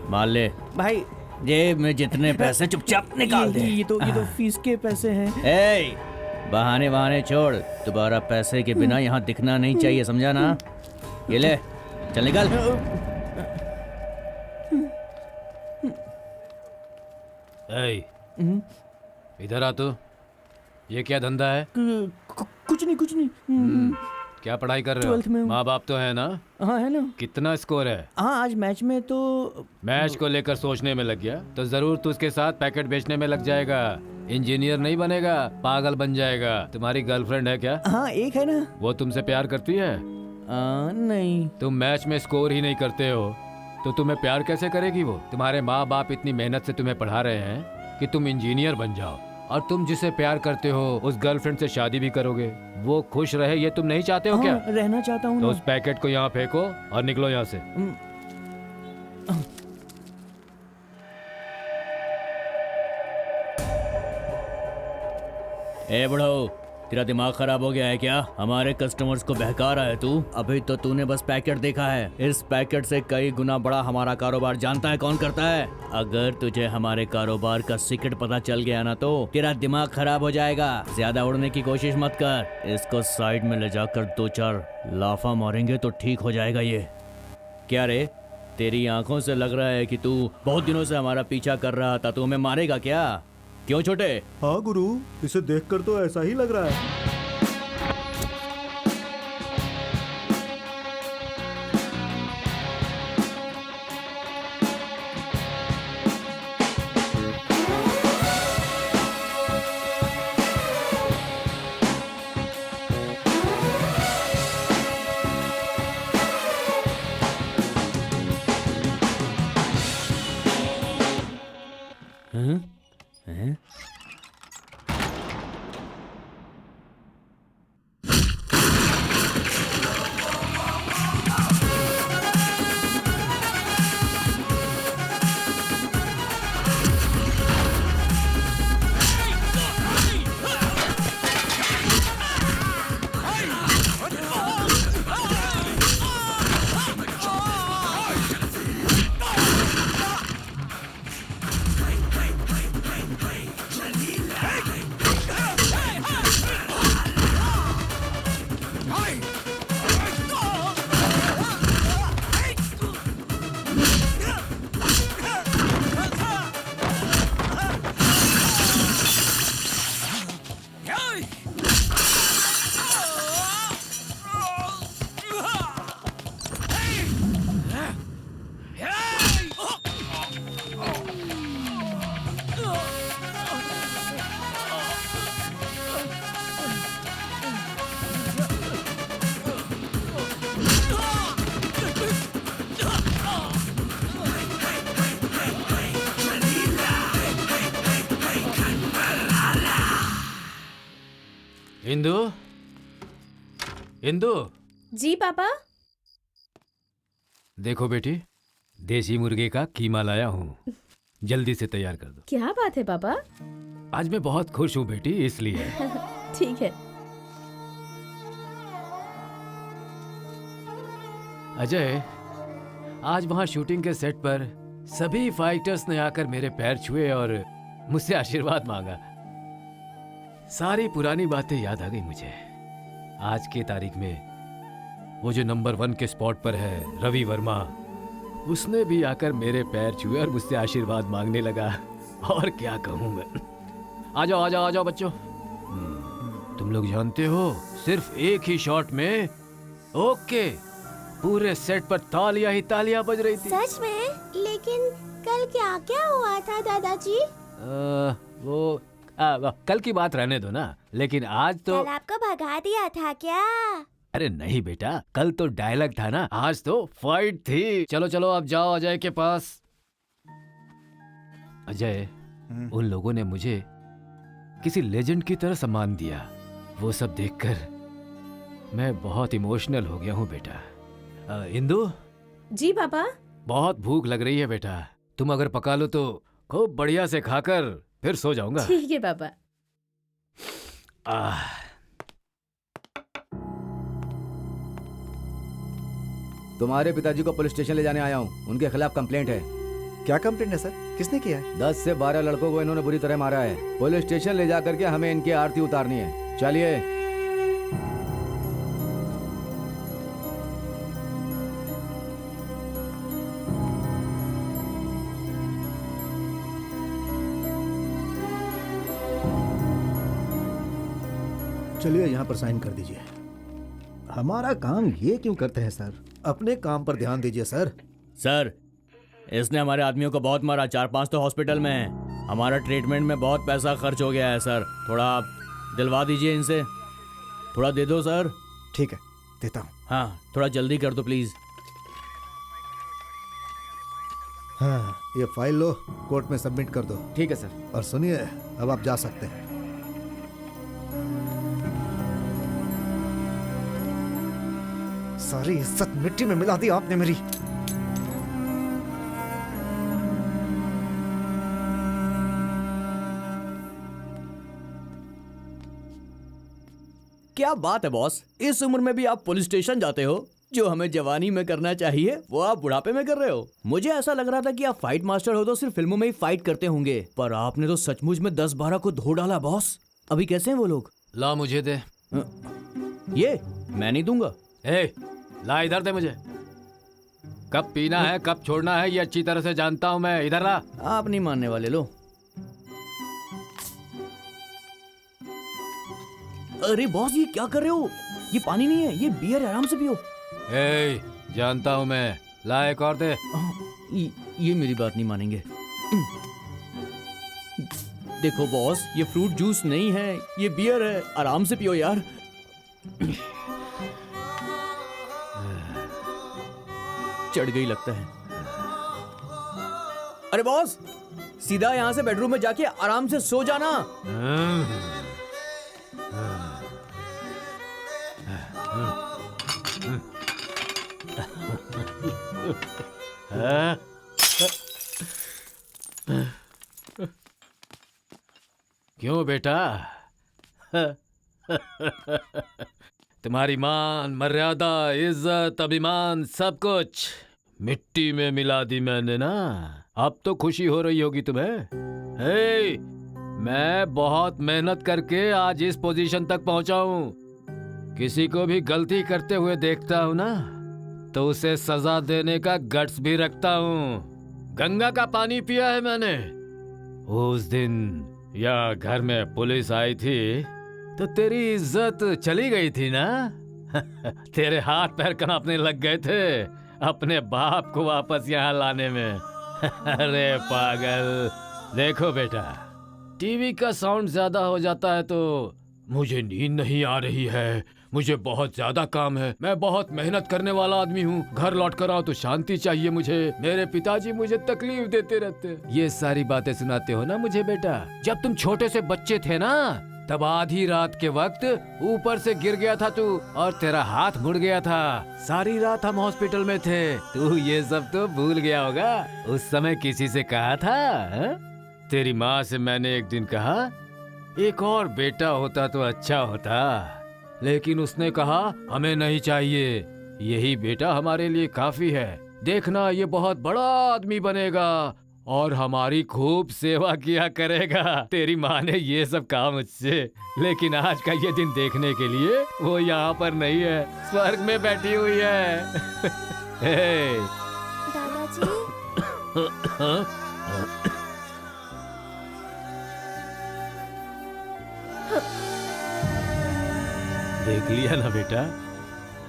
माल ले। भाई जेब में जितने पैसे चुपचाप निकाल दे। ये तो फीस के पैसे हैं। ए, बहाने बहाने छोड़, दोबारा पैसे के बिना यहाँ दिखना नहीं चाहिए, समझा ना? ये ले, चल निकल। इधर आ तू। ये क्या धंधा है? कुछ नहीं। क्या पढ़ाई कर रहे 12th में हो? हूँ। माँ बाप तो है ना? हाँ है ना। कितना स्कोर है? हाँ आज मैच में तो मैच को लेकर सोचने में लग गया तो जरूर तू उसके साथ पैकेट बेचने में लग जाएगा। इंजीनियर नहीं बनेगा, पागल बन जाएगा। तुम्हारी गर्लफ्रेंड है क्या? हाँ एक है ना। वो तुमसे प्यार करती है? नहीं। तुम मैच में स्कोर ही नहीं करते हो तो तुम्हें प्यार कैसे करेगी वो? तुम्हारे माँ बाप इतनी मेहनत से तुम्हें पढ़ा रहे हैं कि तुम इंजीनियर बन जाओ, और तुम जिसे प्यार करते हो उस गर्लफ्रेंड से शादी भी करोगे। वो खुश रहे ये तुम नहीं चाहते हो? क्या रहना चाहता हूँ तो ना। उस पैकेट को यहाँ फेंको और निकलो यहाँ से। ए बड़ो, तेरा दिमाग खराब हो गया है क्या? हमारे कस्टमर्स को बहका रहा है तू? अभी तो तूने बस पैकेट देखा है, इस पैकेट से कई गुना बड़ा हमारा कारोबार जानता है कौन करता है? अगर तुझे हमारे कारोबार का सीक्रेट पता चल गया ना तो तेरा दिमाग खराब हो जाएगा। ज्यादा उड़ने की कोशिश मत कर, इसको साइड में ले जाकर 2-4 लाफा मारेंगे तो ठीक हो जाएगा ये। क्या रे, तेरी आंखों से लग रहा है कि तू बहुत दिनों से हमारा पीछा कर रहा था, तू हमें मारेगा क्या? क्यों छोटे? हाँ गुरु, इसे देखकर तो ऐसा ही लग रहा है। इंदु, इंदु, जी पापा। देखो बेटी, देसी मुर्गे का कीमा लाया हूँ, जल्दी से तैयार कर दो। क्या बात है पापा? आज मैं बहुत खुश हूँ बेटी, इसलिए। ठीक है। अजय, आज वहाँ शूटिंग के सेट पर सभी फाइटर्स ने आकर मेरे पैर छुए और मुझसे आशीर्वाद मांगा। सारी पुरानी बातें याद आ गई मुझे। आज के तारीख में वो जो नंबर 1 के स्पॉट पर है, रवि वर्मा, उसने भी आकर मेरे पैर छुए और मुझसे आशीर्वाद मांगने लगा। और क्या कहूँ मैं। आ जाओ आ जाओ आ जाओ बच्चों। तुम लोग जानते हो, सिर्फ एक ही शॉट में ओके पूरे सेट पर तालियां ही तालियां बज रही थी। सच में? लेकिन कल क्या क्या हुआ था दादाजी? कल की बात रहने दो ना, लेकिन आज तो। कल आपको भगा दिया था क्या? अरे नहीं बेटा, कल तो डायलॉग था ना, आज तो फाइट थी। चलो चलो अब जाओ अजय के पास। अजय, उन लोगों ने मुझे किसी लेजेंड की तरह सम्मान दिया। वो सब देखकर मैं बहुत इमोशनल हो गया हूँ बेटा। इंदु। जी पापा। बहुत भूख लग रही है बेटा, तुम अगर पका लो तो खूब बढ़िया से खाकर फिर सो जाऊंगा। ठीक है पापा। तुम्हारे पिताजी को पुलिस स्टेशन ले जाने आया हूँ, उनके खिलाफ कंप्लेंट है। क्या कंप्लेंट है सर? किसने किया है? 10 से 12 लड़कों को इन्होंने बुरी तरह मारा है। पुलिस स्टेशन ले जाकर के हमें इनकी आरती उतारनी है। चलिए। चलिए यहाँ पर साइन कर दीजिए। हमारा काम ये क्यों करते हैं सर? अपने काम पर ध्यान दीजिए सर। सर, इसने हमारे आदमियों को बहुत मारा, 4-5 तो हॉस्पिटल में हैं। हमारा ट्रीटमेंट में बहुत पैसा खर्च हो गया है सर, थोड़ा आप दिलवा दीजिए इनसे। थोड़ा दे दो सर। ठीक है, देता हूँ। हाँ, थोड़ा जल्दी कर दो प्लीज। हाँ, ये फाइल लो, कोर्ट में सबमिट कर दो। ठीक है सर। और सुनिए, अब आप जा सकते हैं। सारी इज्जत मिट्टी में मिला दी आपने मेरी। क्या बात है बॉस, इस उम्र में भी आप पुलिस स्टेशन जाते हो? जो हमें जवानी में करना चाहिए वो आप बुढ़ापे में कर रहे हो। मुझे ऐसा लग रहा था कि आप फाइट मास्टर हो तो सिर्फ फिल्मों में ही फाइट करते होंगे, पर आपने तो सचमुच में 10-12 को धो डाला बॉस। अभी कैसे हैं वो लोग? ला मुझे दे। ये मैं नहीं दूंगा। ला इधर दे मुझे। कब पीना है कब छोड़ना है ये अच्छी तरह से जानता हूँ मैं। इधर ला। आप नहीं मानने वाले। लो। अरे बॉस, ये क्या कर रहे हो? ये पानी नहीं है, ये बियर है, आराम से पियो। जानता हूँ मैं। ला एक और दे। ये मेरी बात नहीं मानेंगे। देखो बॉस, ये फ्रूट जूस नहीं है, ये बियर है, आराम से पियो यार। चढ़ गई लगता है। अरे बॉस, सीधा यहाँ से बेडरूम में जाके आराम से सो जाना। क्यों बेटा? तुम्हारी मान, मर्यादा, इज्जत, अभिमान सब कुछ मिट्टी में मिला दी मैंने ना। अब तो खुशी हो रही होगी तुम्हें। मैं बहुत मेहनत करके आज इस पोजीशन तक पहुंचा हूं। किसी को भी गलती करते हुए देखता हूं ना तो उसे सजा देने का गट्स भी रखता हूं। गंगा का पानी पिया है मैंने। उस दिन या घर में पुलिस आई थी तो तेरी इज्जत चली गई थी ना। तेरे हाथ पैर कांपने लग गए थे अपने बाप को वापस यहाँ लाने में। अरे पागल, देखो बेटा, टीवी का साउंड ज्यादा हो जाता है तो मुझे नींद नहीं आ रही है, मुझे बहुत ज्यादा काम है, मैं बहुत मेहनत करने वाला आदमी हूँ, घर लौट कर आओ तो शांति चाहिए मुझे, मेरे पिताजी मुझे तकलीफ देते रहते। ये सारी बातें सुनाते हो ना मुझे बेटा। जब तुम छोटे से बच्चे थे ना तब आधी रात के वक्त ऊपर से गिर गया था तू और तेरा हाथ मुड़ गया था। सारी रात हम हॉस्पिटल में थे। तू ये सब तो भूल गया होगा। उस समय किसी से कहा था हा? तेरी माँ से मैंने एक दिन कहा एक और बेटा होता तो अच्छा होता, लेकिन उसने कहा हमें नहीं चाहिए, यही बेटा हमारे लिए काफी है। देखना ये बहुत बड़ा आदमी बनेगा और हमारी खूब सेवा किया करेगा। तेरी माँ ने ये सब कहा मुझसे, लेकिन आज का ये दिन देखने के लिए वो यहाँ पर नहीं है, स्वर्ग में बैठी हुई है। हे। दादाजी देख लिया ना बेटा,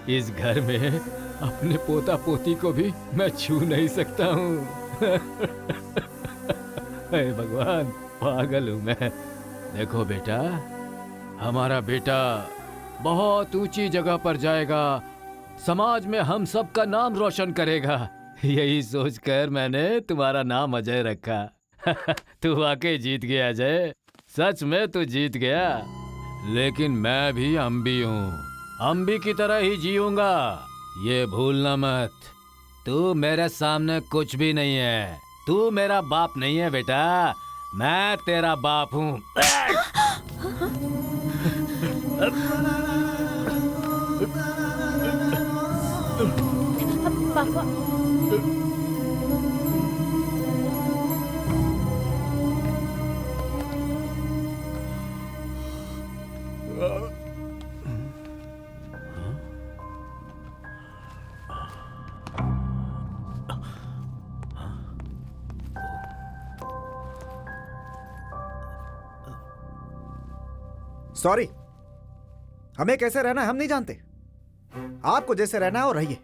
इस घर में अपने पोता पोती को भी मैं छू नहीं सकता हूँ। हे भगवान, पागल हूँ मैं। देखो बेटा, हमारा बेटा बहुत ऊंची जगह पर जाएगा, समाज में हम सबका नाम रोशन करेगा। यही सोचकर मैंने तुम्हारा नाम अजय रखा। तू वाकई जीत गया अजय, सच में तू जीत गया। लेकिन मैं भी अम्बी हूँ, अम्बी की तरह ही जीऊंगा, ये भूलना मत। तू मेरे सामने कुछ भी नहीं है, तू मेरा बाप नहीं है बेटा, मैं तेरा बाप हूँ। पापा सॉरी, हमें कैसे रहना है हम नहीं जानते। आपको जैसे रहना है और रहिए,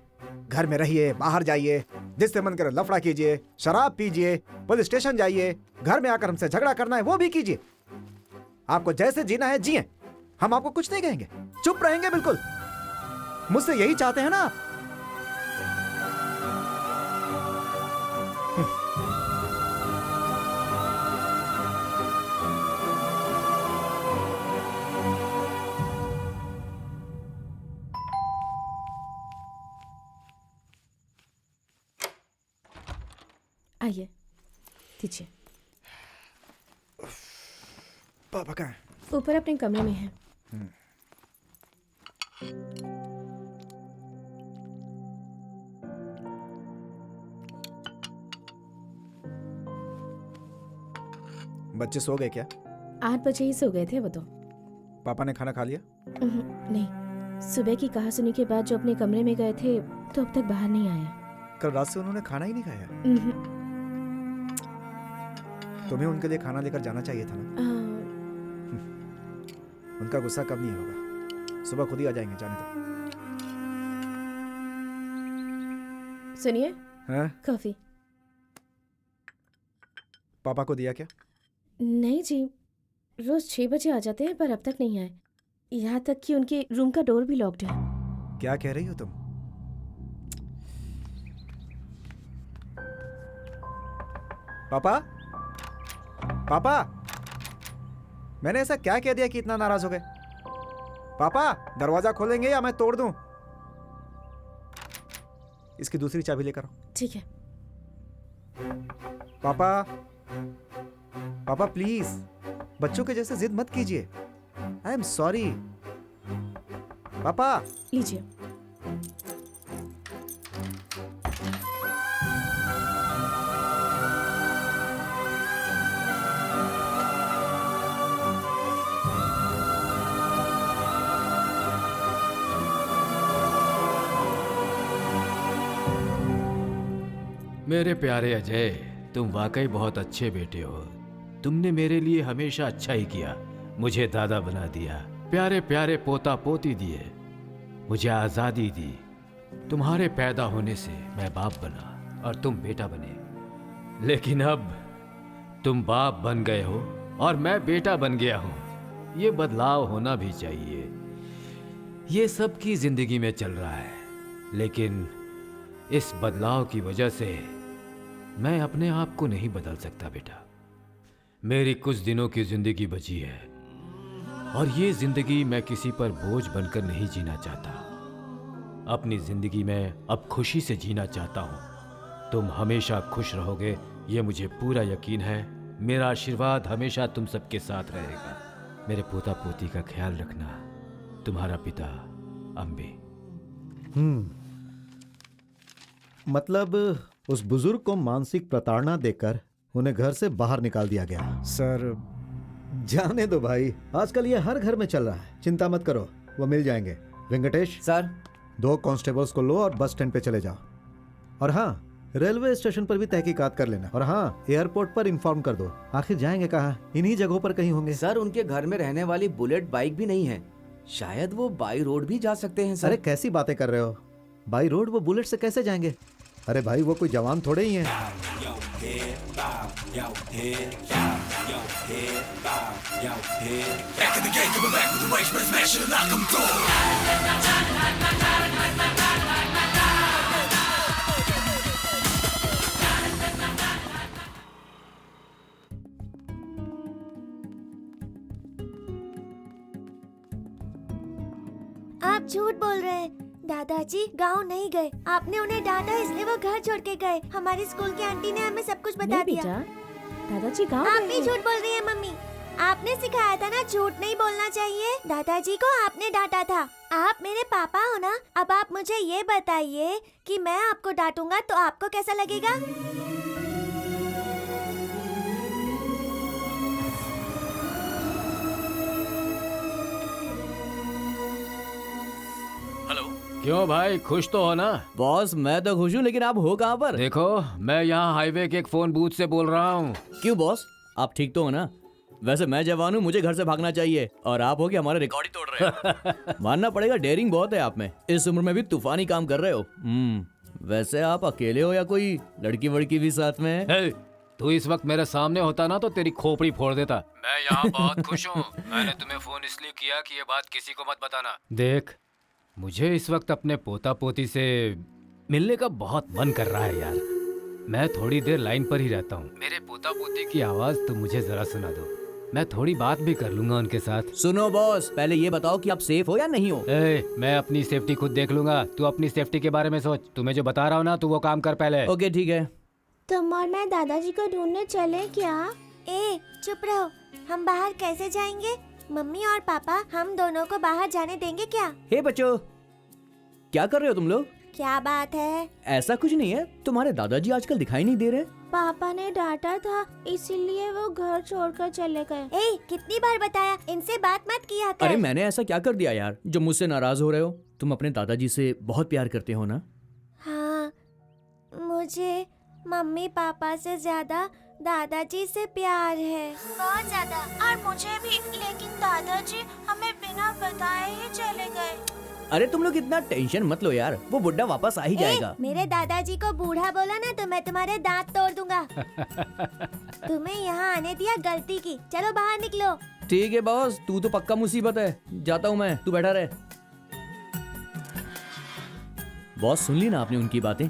घर में रहिए, बाहर जाइए, जिससे मन करे लफड़ा कीजिए, शराब पीजिए, पुलिस स्टेशन जाइए, घर में आकर हमसे झगड़ा करना है वो भी कीजिए। आपको जैसे जीना है जिए, हम आपको कुछ नहीं कहेंगे, चुप रहेंगे बिल्कुल। मुझसे यही चाहते हैं ना आप? आइए, दीजिए। पापा कहाँ हैं? ऊपर अपने कमरे में है। बच्चे सो गए क्या? 8 बजे ही सो गए थे वो तो। पापा ने खाना खा लिया? नहीं, सुबह की कहा सुनी के बाद जो अपने कमरे में गए थे तो अब तक बाहर नहीं आया। कल रात से उन्होंने खाना ही नहीं खाया। तुम्हें उनके लिए खाना लेकर जाना चाहिए था ना। उनका गुस्सा कब नहीं होगा, सुबह खुद ही आ जाएंगे, जाने दो। सुनिए, हाँ? कॉफी। पापा को दिया क्या? नहीं जी, रोज 6 बजे आ जाते हैं पर अब तक नहीं आए। यहाँ तक कि उनके रूम का डोर भी लॉक्ड है। क्या कह रही हो तुम? पापा, पापा, मैंने ऐसा क्या कह दिया कि इतना नाराज हो गए? पापा, दरवाजा खोलेंगे या मैं तोड़ दूं? इसकी दूसरी चाबी लेकर आओ। ठीक है। पापा, पापा प्लीज, बच्चों के जैसे जिद मत कीजिए। I am sorry. पापा, लीजिए। मेरे प्यारे अजय, तुम वाकई बहुत अच्छे बेटे हो। तुमने मेरे लिए हमेशा अच्छा ही किया, मुझे दादा बना दिया, प्यारे प्यारे पोता पोती दिए, मुझे आज़ादी दी। तुम्हारे पैदा होने से मैं बाप बना और तुम बेटा बने। लेकिन अब तुम बाप बन गए हो और मैं बेटा बन गया हूँ। ये बदलाव होना भी चाहिए। ये सबकी जिंदगी में चल रहा है, लेकिन इस बदलाव की वजह से मैं अपने आप को नहीं बदल सकता बेटा। मेरी कुछ दिनों की जिंदगी बची है और ये जिंदगी मैं किसी पर बोझ बनकर नहीं जीना चाहता। अपनी जिंदगी में अब खुशी से जीना चाहता हूँ। तुम हमेशा खुश रहोगे, ये मुझे पूरा यकीन है। मेरा आशीर्वाद हमेशा तुम सबके साथ रहेगा। मेरे पोता पोती का ख्याल रखना। तुम्हारा पिता अम्बे। मतलब उस बुजुर्ग को मानसिक प्रताड़ना देकर उन्हें घर से बाहर निकाल दिया गया। सर जाने दो भाई, आजकल ये हर घर में चल रहा है। चिंता मत करो, वो मिल जाएंगे। वेंकटेश सर, 2 कांस्टेबल्स को लो और बस स्टैंड पे चले जाओ। और हाँ, रेलवे स्टेशन पर भी तहकीकात कर लेना। और हाँ, एयरपोर्ट पर इन्फॉर्म कर दो। आखिर जाएंगे कहाँ? इन्हीं जगहों पर कहीं होंगे। सर उनके घर में रहने वाली बुलेट बाइक भी नहीं है। शायद वो बाई रोड भी जा सकते हैं सर। अरे कैसी बातें कर रहे हो? बाई रोड वो बुलेट से कैसे जाएंगे? अरे भाई वो कोई जवान थोड़े ही हैं। आप झूठ बोल रहे हैं। दादाजी गांव नहीं गए। आपने उन्हें डांटा इसलिए वो घर छोड़ के गए। हमारी स्कूल की आंटी ने हमें सब कुछ बता दिया। दादाजी गांव आप भी झूठ बोल रही हैं मम्मी। आपने सिखाया था ना झूठ नहीं बोलना चाहिए। दादाजी को आपने डांटा था। आप मेरे पापा हो ना। अब आप मुझे ये बताइए कि मैं आपको डांटूंगा तो आपको कैसा लगेगा? क्यों भाई, खुश तो हो ना? बॉस मैं तो खुश हूँ, लेकिन आप हो कहाँ पर? देखो, मैं यहाँ हाईवे के एक फोन बूथ से बोल रहा हूँ। क्यों बॉस, आप ठीक तो हो ना? वैसे मैं जवान हूँ, मुझे घर से भागना चाहिए, और आप हो कि हमारे रिकॉर्ड ही तोड़ रहे हो। मानना पड़ेगा, डेयरिंग बहुत है आप में। इस उम्र में भी तूफानी काम कर रहे हो। वैसे आप अकेले हो या कोई लड़की वड़की भी साथ में है? तू इस वक्त मेरे सामने होता ना तो तेरी खोपड़ी फोड़ देता। मैं यहाँ बहुत खुश हूँ। मैंने तुम्हें फोन इसलिए किया कि ये बात किसी को मत बताना। देख, मुझे इस वक्त अपने पोता पोती से मिलने का बहुत मन कर रहा है यार। मैं थोड़ी देर लाइन पर ही रहता हूँ। मेरे पोता पोती की आवाज तुम मुझे जरा सुना दो। मैं थोड़ी बात भी कर लूंगा उनके साथ। सुनो बॉस, पहले ये बताओ कि आप सेफ हो या नहीं हो? मैं अपनी सेफ्टी खुद देख लूंगा। तू अपनी सेफ्टी के बारे में सोच। तुम्हें जो बता रहा हूँ ना, तू वो काम कर पहले। ओके ठीक है। तुम और मैं दादाजी को ढूंढने चले क्या? चुप रहो। हम बाहर कैसे जाएंगे? मम्मी और पापा हम दोनों को बाहर जाने देंगे क्या? हे बच्चों, क्या कर रहे हो तुम लोग? क्या बात है? ऐसा कुछ नहीं है। तुम्हारे दादाजी आजकल दिखाई नहीं दे रहे। पापा ने डांटा था, इसीलिए वो घर छोड़कर चले गए। कितनी बार बताया, इनसे बात मत किया कर। अरे मैंने ऐसा क्या कर दिया यार जो मुझसे नाराज हो रहे हो? तुम अपने दादाजी से बहुत प्यार करते हो ना? हाँ, मुझे मम्मी पापा से ज्यादा दादाजी से प्यार है। बहुत ज्यादा। और मुझे भी, लेकिन दादाजी हमें बिना बताए ही चले गए। अरे तुम लोग इतना टेंशन मत लो यार, वो बुड्ढा वापस आ ही जाएगा। मेरे दादाजी को बूढ़ा बोला ना तो मैं तुम्हारे दांत तोड़ दूंगा। तुम्हें यहाँ आने दिया गलती की। चलो बाहर निकलो। ठीक है बॉस, तू तो पक्का मुसीबत है। जाता हूँ मैं, तू बैठा रहे। बॉस सुन ली ना आपने उनकी बातें?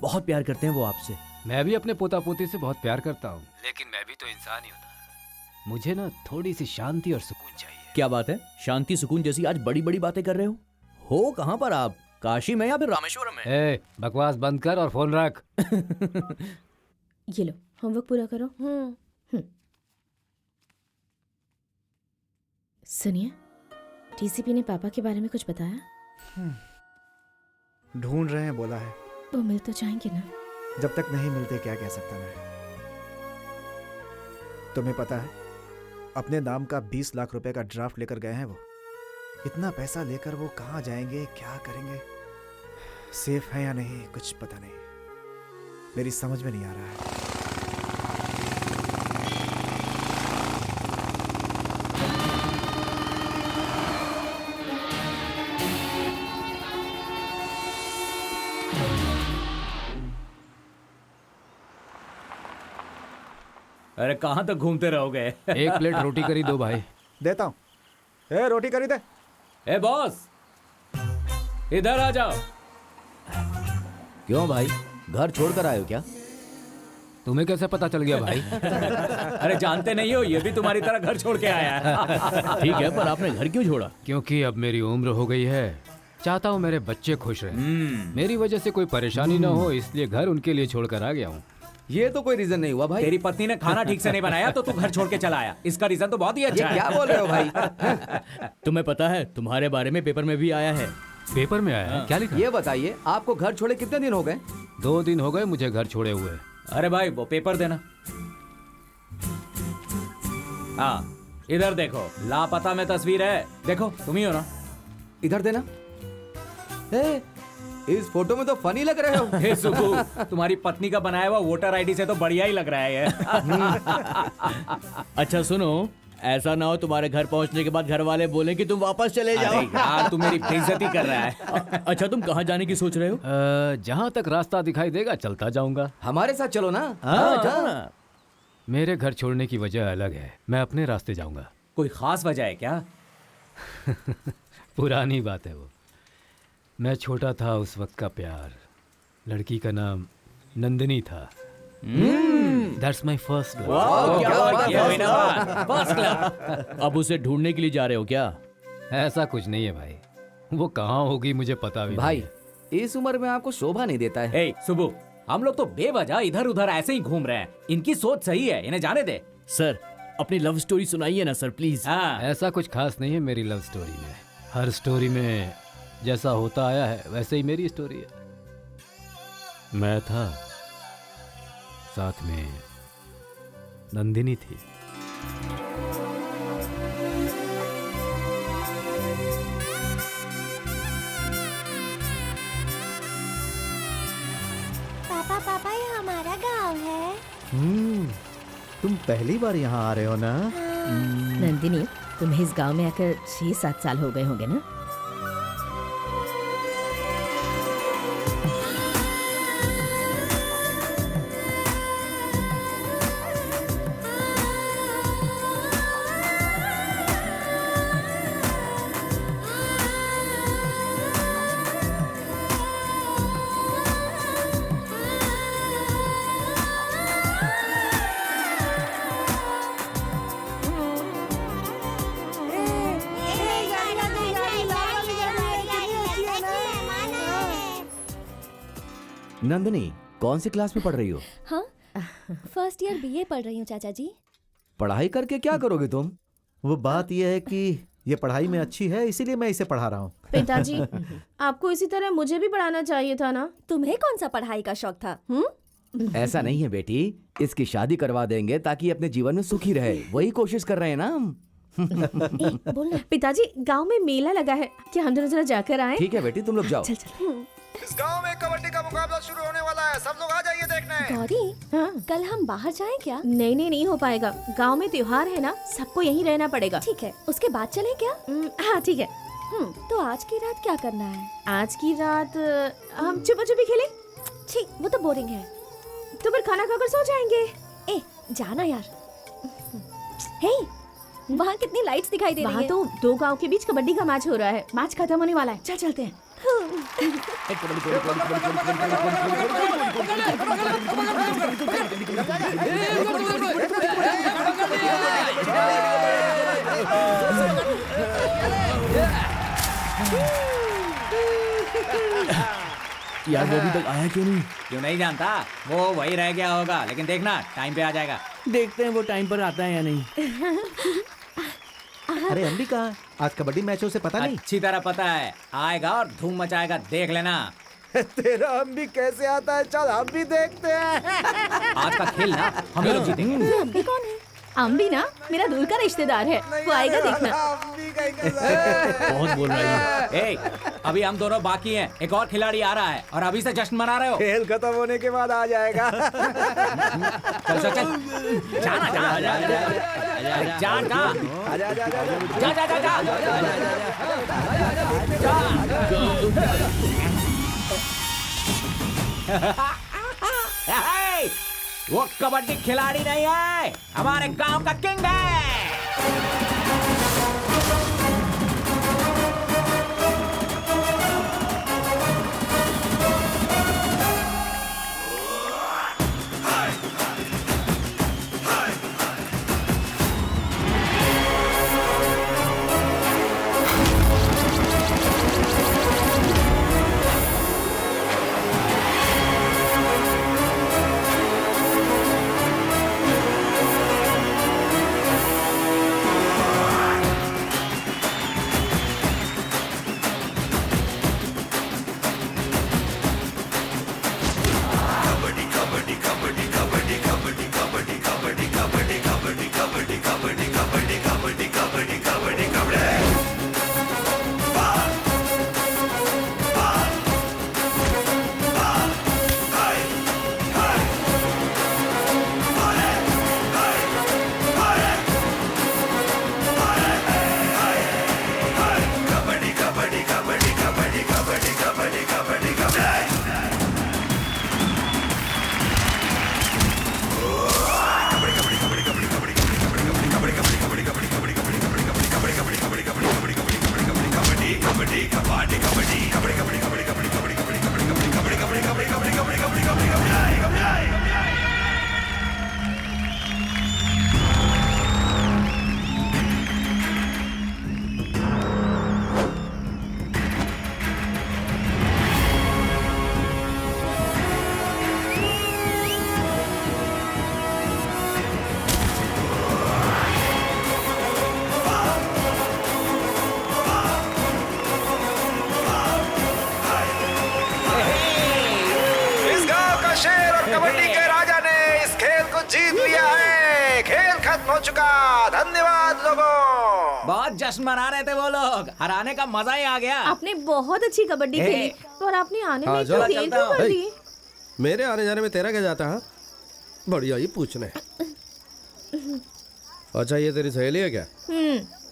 बहुत प्यार करते हैं वो आपसे। मैं भी अपने पोता पोती से बहुत प्यार करता हूँ, लेकिन मैं भी तो इंसान ही होता। मुझे ना थोड़ी सी शांति और सुकून चाहिए। क्या बात है, शांति सुकून जैसी आज बड़ी बड़ी बातें कर रहे हो कहाँ पर आप? काशी में या फिर रामेश्वरम में? बकवास बंद कर और फोन रख। ये लो, होमवर्क पूरा करो। सुनिए, टीसीपी ने पापा के बारे में कुछ बताया? ढूंढ रहे हैं बोला है। वो मिल तो जाएंगे ना? जब तक नहीं मिलते क्या कह सकता मैं। तुम्हें पता है, अपने नाम का 20 लाख रुपए का ड्राफ्ट लेकर गए हैं वो। इतना पैसा लेकर वो कहाँ जाएंगे, क्या करेंगे? सेफ है या नहीं कुछ पता नहीं। मेरी समझ में नहीं आ रहा है। अरे कहाँ तक घूमते रहोगे? एक प्लेट रोटी करी दो भाई। देता हूँ। रोटी करी दे। ए बॉस, इधर आ जाओ। क्यों भाई, घर छोड़कर आए हो क्या? तुम्हें कैसे पता चल गया भाई? अरे जानते नहीं हो, ये भी तुम्हारी तरह घर छोड़ के आया है। ठीक है, पर आपने घर क्यों छोड़ा? क्योंकि अब मेरी उम्र हो गई है, चाहता हूँ मेरे बच्चे खुश रहें। मेरी वजह से कोई परेशानी ना हो, इसलिए घर उनके लिए छोड़कर आ गया हूँ। ये तो कोई रीजन नहीं हुआ भाई। तेरी पत्नी ने खाना ठीक से नहीं बनाया तो तू घर छोड़ के चला आया। इसका रीजन तो बहुत ही अच्छा है। क्या बोल रहे हो भाई? तुम्हें पता है तुम्हारे बारे में पेपर में भी आया है। पेपर में आया है? क्या लिखा? ये बताइए, आपको घर छोड़े कितने दिन हो गए? 2 दिन हो गए मुझे घर छोड़े हुए। अरे भाई वो पेपर देना। हाँ इधर देखो, लापता में तस्वीर है, देखो तुम ही हो ना। इधर देना। इस फोटो में तो फनी लग रहे हो। हे सुबू, तुम्हारी पत्नी का बनाया हुआ वोटर आईडी से तो बढ़िया ही लग रहा है ये। अच्छा सुनो, ऐसा ना हो तुम्हारे घर पहुंचने के बाद घर वाले बोले कि तुम वापस चले जाओ। अरे यार तू मेरी बेइज्जती कर रहा है। अच्छा तुम कहाँ जाने की सोच रहे हो? जहाँ तक रास्ता दिखाई देगा चलता जाऊंगा। हमारे साथ चलो ना। हाँ। मेरे घर छोड़ने की वजह अलग है, मैं अपने रास्ते जाऊंगा। कोई खास वजह है क्या? पुरानी बात है वो। मैं छोटा था उस वक्त का प्यार, लड़की का नाम नंदिनी था। That's my first love। अब उसे ढूंढने के लिए जा रहे हो क्या? ऐसा कुछ नहीं है भाई, वो कहाँ होगी मुझे पता भी भाई नहीं। इस उम्र में आपको शोभा नहीं देता है। हे सुबू, हम लोग तो बेवजह इधर उधर ऐसे ही घूम रहे हैं। इनकी सोच सही है, इन्हें जाने दे। सर अपनी लव स्टोरी सुनाइए ना सर प्लीज। ऐसा कुछ खास नहीं है मेरी लव स्टोरी में। हर स्टोरी में जैसा होता आया है वैसे ही मेरी स्टोरी है। मैं था, साथ में नंदिनी थी। पापा पापा ये हमारा गांव है। तुम पहली बार यहाँ आ रहे हो ना? नंदिनी, तुम्हें इस गांव में आकर 6-7 साल हो गए होंगे ना? नंदिनी कौन सी क्लास में पढ़ रही हो? हाँ, फर्स्ट ईयर बीए पढ़ रही हूँ चाचा जी। पढ़ाई करके क्या करोगे तुम? वो बात यह है कि ये पढ़ाई में अच्छी है, इसीलिए मैं इसे पढ़ा रहा हूँ। पिताजी, आपको इसी तरह मुझे भी पढ़ाना चाहिए था ना। तुम्हें कौन सा पढ़ाई का शौक था? ऐसा नहीं है बेटी, इसकी शादी करवा देंगे ताकि अपने जीवन में सुखी रहे, वही कोशिश कर रहे हैं ना हम। बोलना। पिताजी, गांव में मेला लगा है, क्या हम दोनों जरा जाकर आए? ठीक है बेटी, तुम लोग जाओ। चल चल। इस गांव में कबड्डी का मुकाबला शुरू होने वाला है, सब लोग आ जाइए देखने। गौरी, हाँ। कल हम बाहर जाएं क्या? नहीं हो पाएगा, गांव में त्योहार है ना, सबको यहीं रहना पड़ेगा। ठीक है, उसके बाद चलें क्या? हाँ ठीक है। तो आज की रात क्या करना है? आज की रात हम छुपा छुपी खेलें। ठीक, वो तो बोरिंग है। तो फिर खाना खाकर सो जाएंगे। ए, जाना यार। हे, वहाँ कितनी लाइट्स दिखाई दे रही वहाँ है। तो 2 गांव के बीच कबड्डी का मैच हो रहा है, मैच खत्म होने वाला है, चल चलते हैं। यार वो अभी तक आया क्यों नहीं? क्यों नहीं जानता, वो वही रह गया होगा, लेकिन देखना टाइम पे आ जाएगा। देखते हैं वो टाइम पर आता है या नहीं। अरे हम भी कहाँ? आज कबड्डी मैचों से पता नहीं। अच्छी तरह पता है, आएगा और धूम मचाएगा, देख लेना। तेरा हम भी कैसे आता है, चल हम भी देखते हैं। आज का खेल ना हम लोग जीतेंगे। अम्बी कौन है? अम्बी ना मेरा दूर का रिश्तेदार है, वो आएगा देखना। बहुत बोल रही है। ए, अभी हम दोनों बाकी हैं, एक और खिलाड़ी आ रहा है और अभी से जश्न मना रहे हो। खेल खत्म होने के बाद आ जाएगा। चल चल चल, जाना जा जा जा जा। वो कबड्डी खिलाड़ी नहीं है, हमारे गांव का किंग है। खत्म हो चुका। धन्यवाद लोगों। बहुत जश्न मना रहे थे वो लोग, हराने का मजा ही आ गया। आपने बहुत अच्छी कबड्डी खेली और आपने आने में चलो, इतनी देर क्यों कर दी? मेरे आने जाने में तेरा क्या जाता है? बढ़िया ही पूछने। अच्छा ये तेरी सहेली है क्या?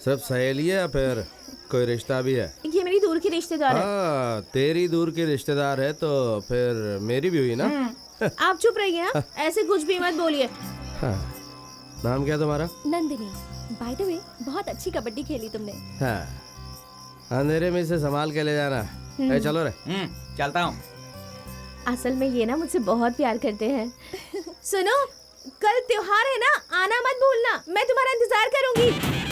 सिर्फ सहेली है या फिर कोई रिश्ता भी है? ये मेरी दूर की रिश्तेदार है। हाँ, तेरी दूर की रिश्तेदार है तो फिर मेरी भी हुई ना। आप चुप रहिए ना, ऐसे कुछ भी मत बोलिए। हाँ, नाम क्या तुम्हारा? नंदिनी, बाय द वे बहुत अच्छी कबड्डी खेली तुमने। हाँ, अंधेरे में इसे संभाल के ले जाना। ए, चलो रे। चलता हूँ। असल में ये ना मुझसे बहुत प्यार करते हैं। सुनो, कल त्योहार है ना, आना मत भूलना, मैं तुम्हारा इंतजार करूंगी।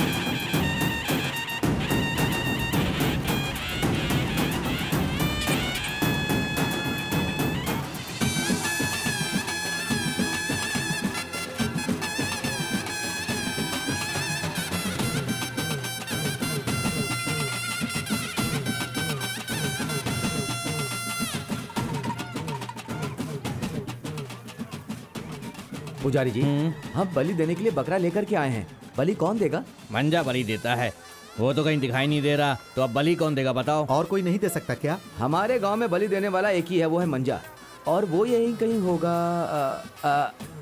पुजारी जी, हम बलि देने के लिए बकरा लेकर के आए हैं। बलि कौन देगा? मंजा बलि देता है, वो तो कहीं दिखाई नहीं दे रहा, तो अब बलि कौन देगा बताओ? और कोई नहीं दे सकता क्या? हमारे गांव में बलि देने वाला एक ही है, वो है मंजा, और वो यहीं कहीं होगा।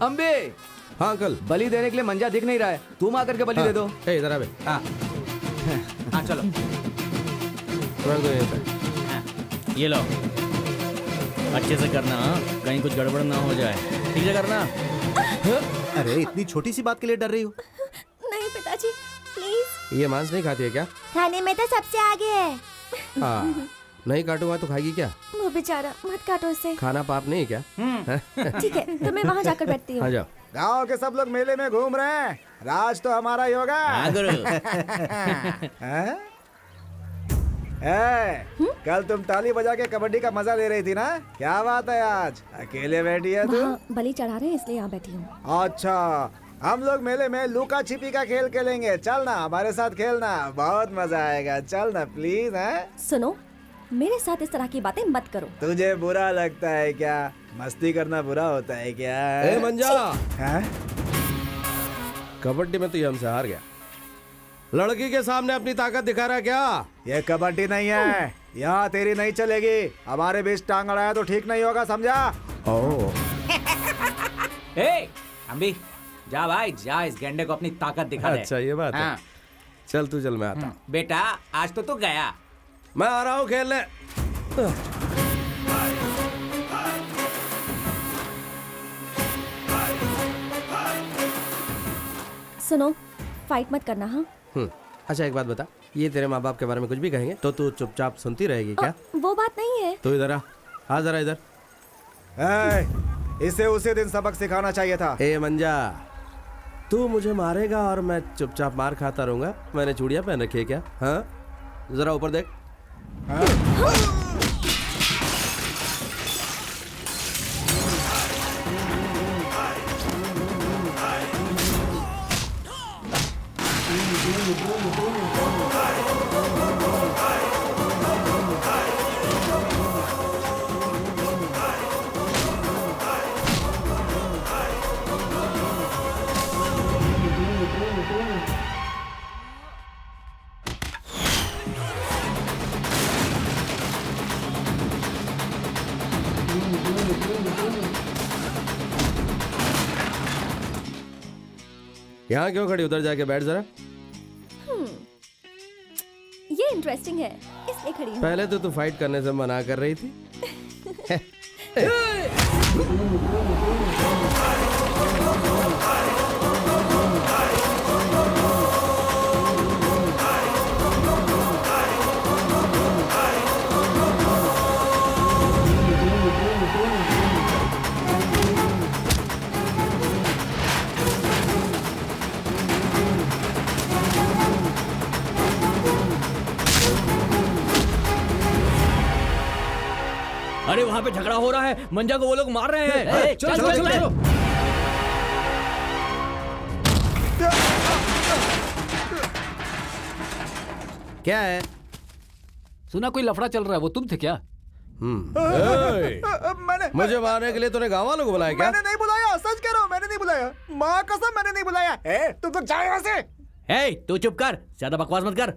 अम्बे। हाँ अंकल। बलि देने के लिए मंजा दिख नहीं रहा है, तुम आकर के बलि दे दो। इधर आ बे। हाँ चलो। रख दो यहीं पे। ये लो, अच्छे से करना, कहीं कुछ गड़बड़ ना हो जाए, ठीक है करना। अरे इतनी छोटी सी बात के लिए डर रही हो? नहीं पिताजी, प्लीज। ये मांस नहीं खाती है क्या? खाने में तो सबसे आगे है। हाँ, नहीं काटूंगा तो खाएगी क्या? वो बेचारा, मत काटो उसे। खाना पाप नहीं क्या? ठीक है, तो मैं वहाँ जाकर बैठती हूँ। आ जाओ। गांव के सब लोग मेले में घूम रहे हैं, राज तो हमारा ही होगा। हाँ गुरु। हैं? कल तुम ताली बजा के कबड्डी का मजा ले रही थी ना? क्या बात है आज अकेले बैठी है तू? वहाँ बलि चढ़ा रहे हैं इसलिए यहाँ बैठी हूँ। अच्छा, हम लोग मेले में लुका छिपी का खेल खेलेंगे, चलना हमारे साथ खेलना, बहुत मजा आएगा, चलना प्लीज। है सुनो, मेरे साथ इस तरह की बातें मत करो। तुझे बुरा लगता है क्या? मस्ती करना बुरा होता है क्या? ए मंजा, हैं? कबड्डी में तो ये हमसे हार गया। लड़की के सामने अपनी ताकत दिखा रहा है क्या? ये कबड्डी नहीं है, यहाँ तेरी नहीं चलेगी। हमारे बीच टांग अड़ाया तो ठीक नहीं होगा, समझा? ओह। ए, अम्बी, जा भाई जा, इस गेंडे को अपनी ताकत दिखा दे। अच्छा ये बात है। हाँ। चल तू चल, मैं आता हूँ। बेटा आज तो तू गया। मैं आ रहा हूँ खेलने। सुनो, फाइट मत करना। हाँ अच्छा एक बात बता, ये तेरे माँ बाप के बारे में कुछ भी कहेंगे तो तू चुपचाप सुनती रहेगी क्या? वो बात नहीं है। तू इधर आ जरा इधर। इसे उसी दिन सबक सिखाना चाहिए था। ए मंजा, तू मुझे मारेगा और मैं चुपचाप मार खाता रहूंगा? मैंने चूड़ियां पहन रखी है क्या? हाँ, जरा ऊपर देख। यहाँ क्यों खड़ी? उधर जाके बैठ जरा। ये इंटरेस्टिंग है, इसलिए खड़ी हूँ। पहले तो तू फाइट करने से मना कर रही थी। अरे वहाँ पे झगड़ा हो रहा है, मंजा को वो लोग मार रहे हैं। चलो चलो चलो। क्या है? सुना कोई लफड़ा चल रहा है, वो तुम थे क्या? मैंने मुझे मारने के लिए तूने गाँव वालों को बुलाया क्या? मैंने नहीं बुलाया, सच कह रहा हूँ, मैंने नहीं बुलाया, माँ कसम मैंने नहीं बुलाया। तुम लोग जाओ यहाँ से। ए, तू चुप कर, ज्यादा बकवास मत कर।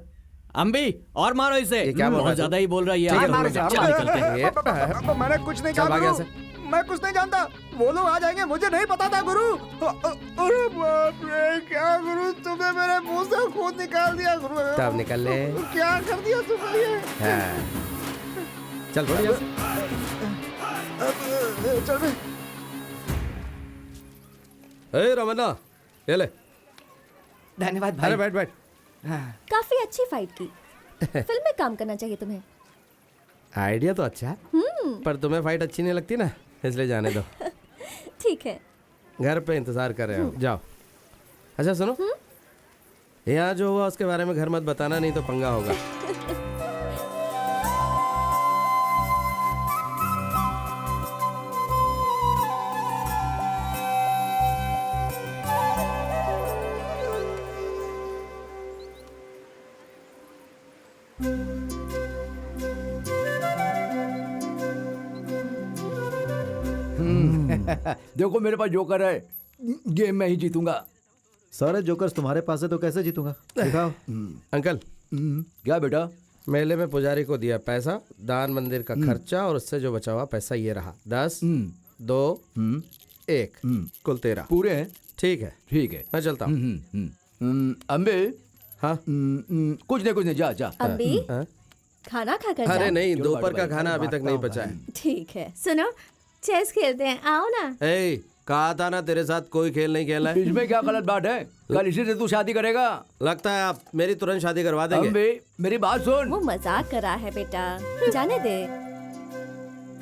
अम्बी और मारो इसे। क्या बोल रहा है बहुत ज्यादा ही बोल रहा है ये। ठीक है, चल निकलते हैं। मैंने कुछ नहीं कहा गुरु, मैं कुछ नहीं जानता, वो लोग आ जाएंगे, मुझे नहीं पता था गुरु। अरे बाप रे, क्या गुरु, तुमने मेरे मुंह से खून निकाल दिया गुरु। तब निकल ले। क्या कर दिया तुमने ये? चल बढ़िया। चल बे। रमन्ना ये ले। धन्यवाद भाई। अरे बैठ बैठ। काफी अच्छी फाइट की। फिल्म में काम करना चाहिए तुम्हें। आइडिया तो अच्छा है, पर तुम्हें फाइट अच्छी नहीं लगती ना, इसलिए जाने दो। ठीक है, घर पे इंतजार कर रहे हो, जाओ। अच्छा सुनो, यहाँ जो हुआ उसके बारे में घर मत बताना, नहीं तो पंगा होगा। देखो मेरे पास जोकर है, गेम में ही जीतूंगा। सारे जोकर्स तुम्हारे पास है तो कैसे जीतूंगा? दिखाओ। अंकल क्या बेटा? मेले में पुजारी को दिया पैसा, दान मंदिर का खर्चा और उससे जो बचा हुआ पैसा ये रहा 10, 2, 1, कुल 13 पूरे हैं। ठीक है ठीक है, मैं चलता हूँ। अम्बे। हाँ कुछ नहीं, जा जा। अम्बी खाना खा कर अरे जाओ। नहीं, दोपहर का खाना अभी तक नहीं पचा है। ठीक है, सुनो, चेस खेलते हैं, आओ ना। ए, कहा था ना तेरे साथ कोई खेल नहीं खेला है। इसमें क्या गलत बात है? कल इसी से तू शादी करेगा? लगता है आप मेरी तुरंत शादी करवा देंगे। अम्बे मेरी बात सुन। वो मजाक कर रहा है बेटा, जाने दे।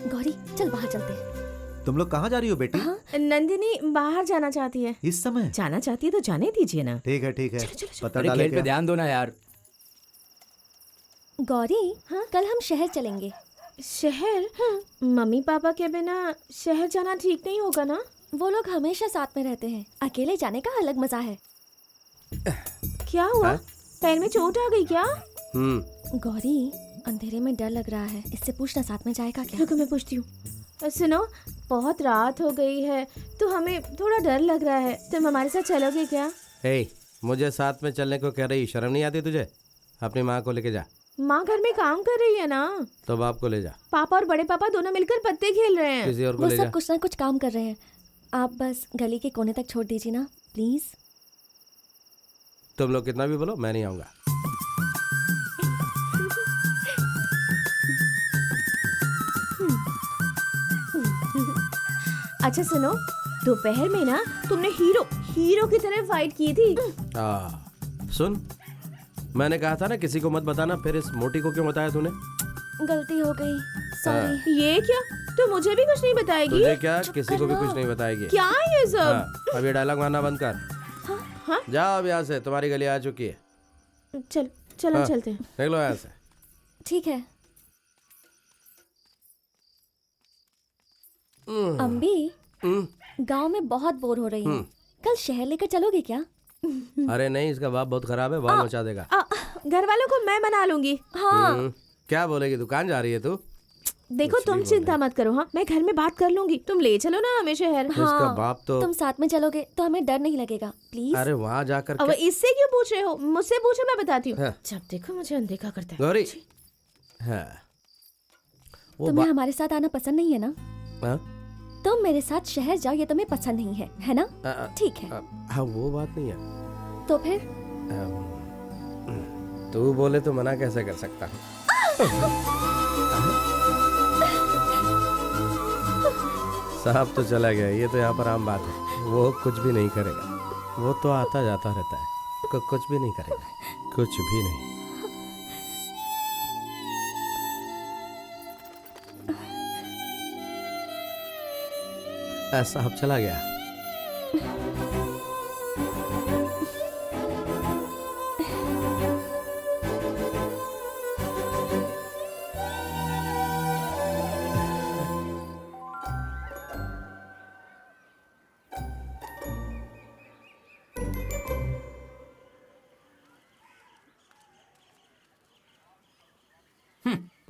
गौरी चल बाहर चलते हैं। तुम लोग कहाँ जा रही हो बेटी? नंदिनी बाहर जाना चाहती है। इस समय? जाना चाहती है तो जाने दीजिए ना। ठीक है ठीक है, पता अरे डाले खेल पे क्या? ध्यान दो ना यार। गौरी कल हम शहर चलेंगे। शहर? मम्मी पापा के बिना शहर जाना ठीक नहीं होगा ना? वो लोग हमेशा साथ में रहते हैं, अकेले जाने का अलग मजा है। क्या हुआ? पैर में चोट आ गई क्या? गौरी अंधेरे में डर लग रहा है, इससे पूछना साथ में जाएगा क्या? रुको मैं पूछती हूँ। सुनो, बहुत रात हो गई है तो हमें थोड़ा डर लग रहा है, तुम हमारे साथ चलोगे क्या? ए, मुझे साथ में चलने को कह रही, शर्म नहीं आती तुझे? अपनी माँ को लेके जा। माँ घर में काम कर रही है ना। तो बाप को ले जा। पापा और बड़े पापा दोनों मिलकर पत्ते खेल रहे हैं। किसी और को वो ले सब जा। कुछ ना कुछ काम कर रहे हैं, आप बस गली के कोने तक छोड़ दीजिए ना प्लीज। तुम लोग कितना भी बोलो, मैं नहीं आऊंगा। अच्छा सुनो, दोपहर में ना तुमने हीरो की तरह फाइट की थी। सुन, मैंने कहा था ना किसी को मत बताना, फिर इस मोटी को क्यों बताया तूने? गलती हो गई, सॉरी। ये क्या, तो मुझे भी कुछ नहीं बताएगी? तुझे क्या, किसी को भी कुछ नहीं बताएगी? क्या ये सब? हाँ, अब ये डायलॉग मारना बंद कर। हाँ? जाओ अब यहाँ से, तुम्हारी गली आ चुकी है। चलो हाँ, चलते हैं। निकलो यहाँ से। ठीक है। अम्बी गांव में बहुत बोर हो रही हूँ, कल शहर लेकर चलोगे क्या? अरे नहीं, इसका बाप बहुत खराब है, बाल मचा देगा। घर वालों को मैं मना लूंगी। हाँ क्या बोलेगी, दुकान जा रही है तू? देखो तुम चिंता मत करो, हाँ मैं घर में बात कर लूंगी, तुम ले चलो ना हमें शहर। इसका बाप तो। तुम साथ में चलोगे तो हमें डर नहीं लगेगा, प्लीज। अरे वहाँ जाकर अब इससे क्यों पूछ रहे हो, मुझसे पूछो, मैं बताती हूँ। हाँ। जब देखो मुझे अनदेखा करता है। गौरी, हाँ, तुम्हें हमारे साथ आना पसंद नहीं है ना? हाँ? तुम मेरे साथ शहर जाओ, ये तुम्हें पसंद नहीं है ना? ठीक है। हाँ वो बात नहीं है। तो फिर तू बोले तो मना कैसे कर सकता हूँ? साहब तो चला गया, ये तो यहाँ पर आम बात है। वो कुछ भी नहीं करेगा, वो तो आता जाता रहता है, कुछ भी नहीं करेगा, कुछ भी नहीं। साहब चला गया।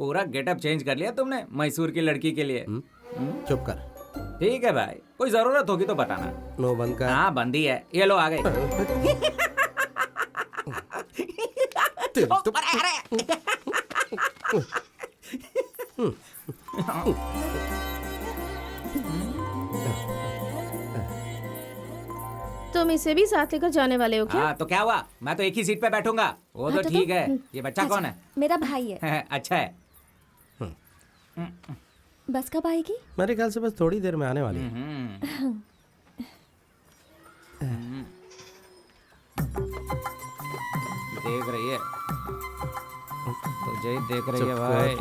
पूरा गेटअप चेंज कर लिया तुमने मैसूर की लड़की के लिए। चुप कर। ठीक है भाई, कोई जरूरत होगी तो बताना। नो बंद कर। हाँ बंदी है, ये लो आ गए। तुम इसे भी साथ लेकर जाने वाले हो क्या? हाँ तो क्या हुआ, मैं तो एक ही सीट पे बैठूंगा। वो तो ठीक है। ये बच्चा कौन है? मेरा भाई है। अच्छा है। बस कब आएगी? मेरे ख्याल से बस थोड़ी देर में आने वाली है। देख रही है, तुझे ही देख रही है भाई।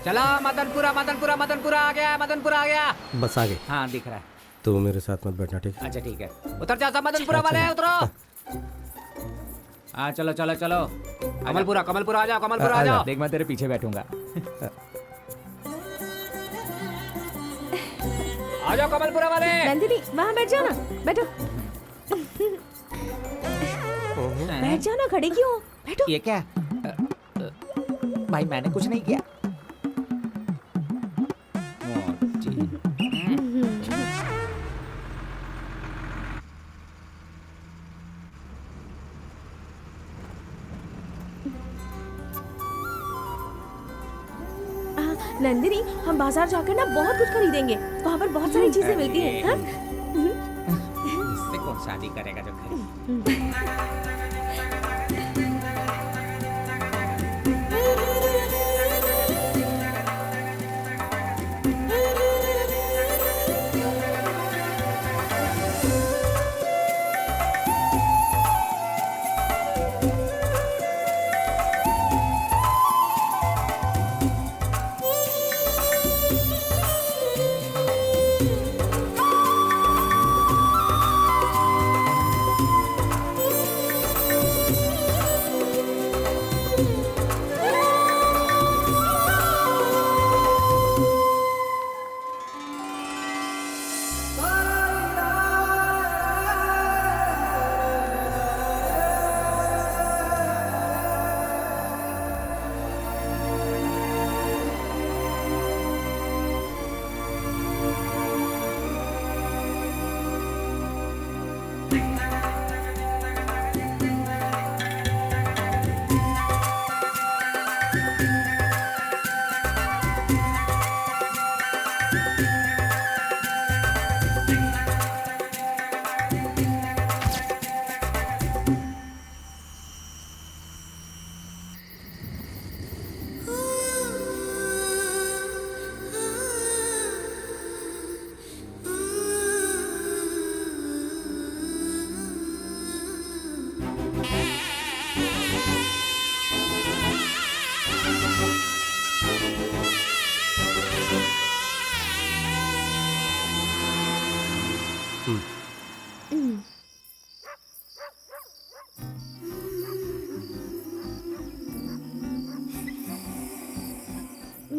चला मदनपुरा मदनपुरा मदनपुरा आ गया, मदनपुरा आ गया। बस आ गई। हाँ दिख रहा है। तू मेरे साथ मत बैठना, ठीक है? अच्छा ठीक है, उतर जा सब मदनपुरा वाले, उतरो। हाँ चलो चलो चलो, कमलपुरा कमलपुरा आ जाओ, कमलपुरा आ जाओ। देख मैं तेरे पीछे बैठूंगा। आ जाओ कमलपुरा वाले। नंदिनी वहाँ बैठ जाओ ना, बैठो। बैठ जाओ ना, खड़े क्यों हो? बैठो। ये क्या? भाई मैंने कुछ नहीं किया। नंदिनी हम बाजार जाकर ना बहुत कुछ खरीदेंगे, वहाँ पर बहुत सारी चीजें मिलती हैं। हाँ? इससे कौन शादी करेगा जो खरीद?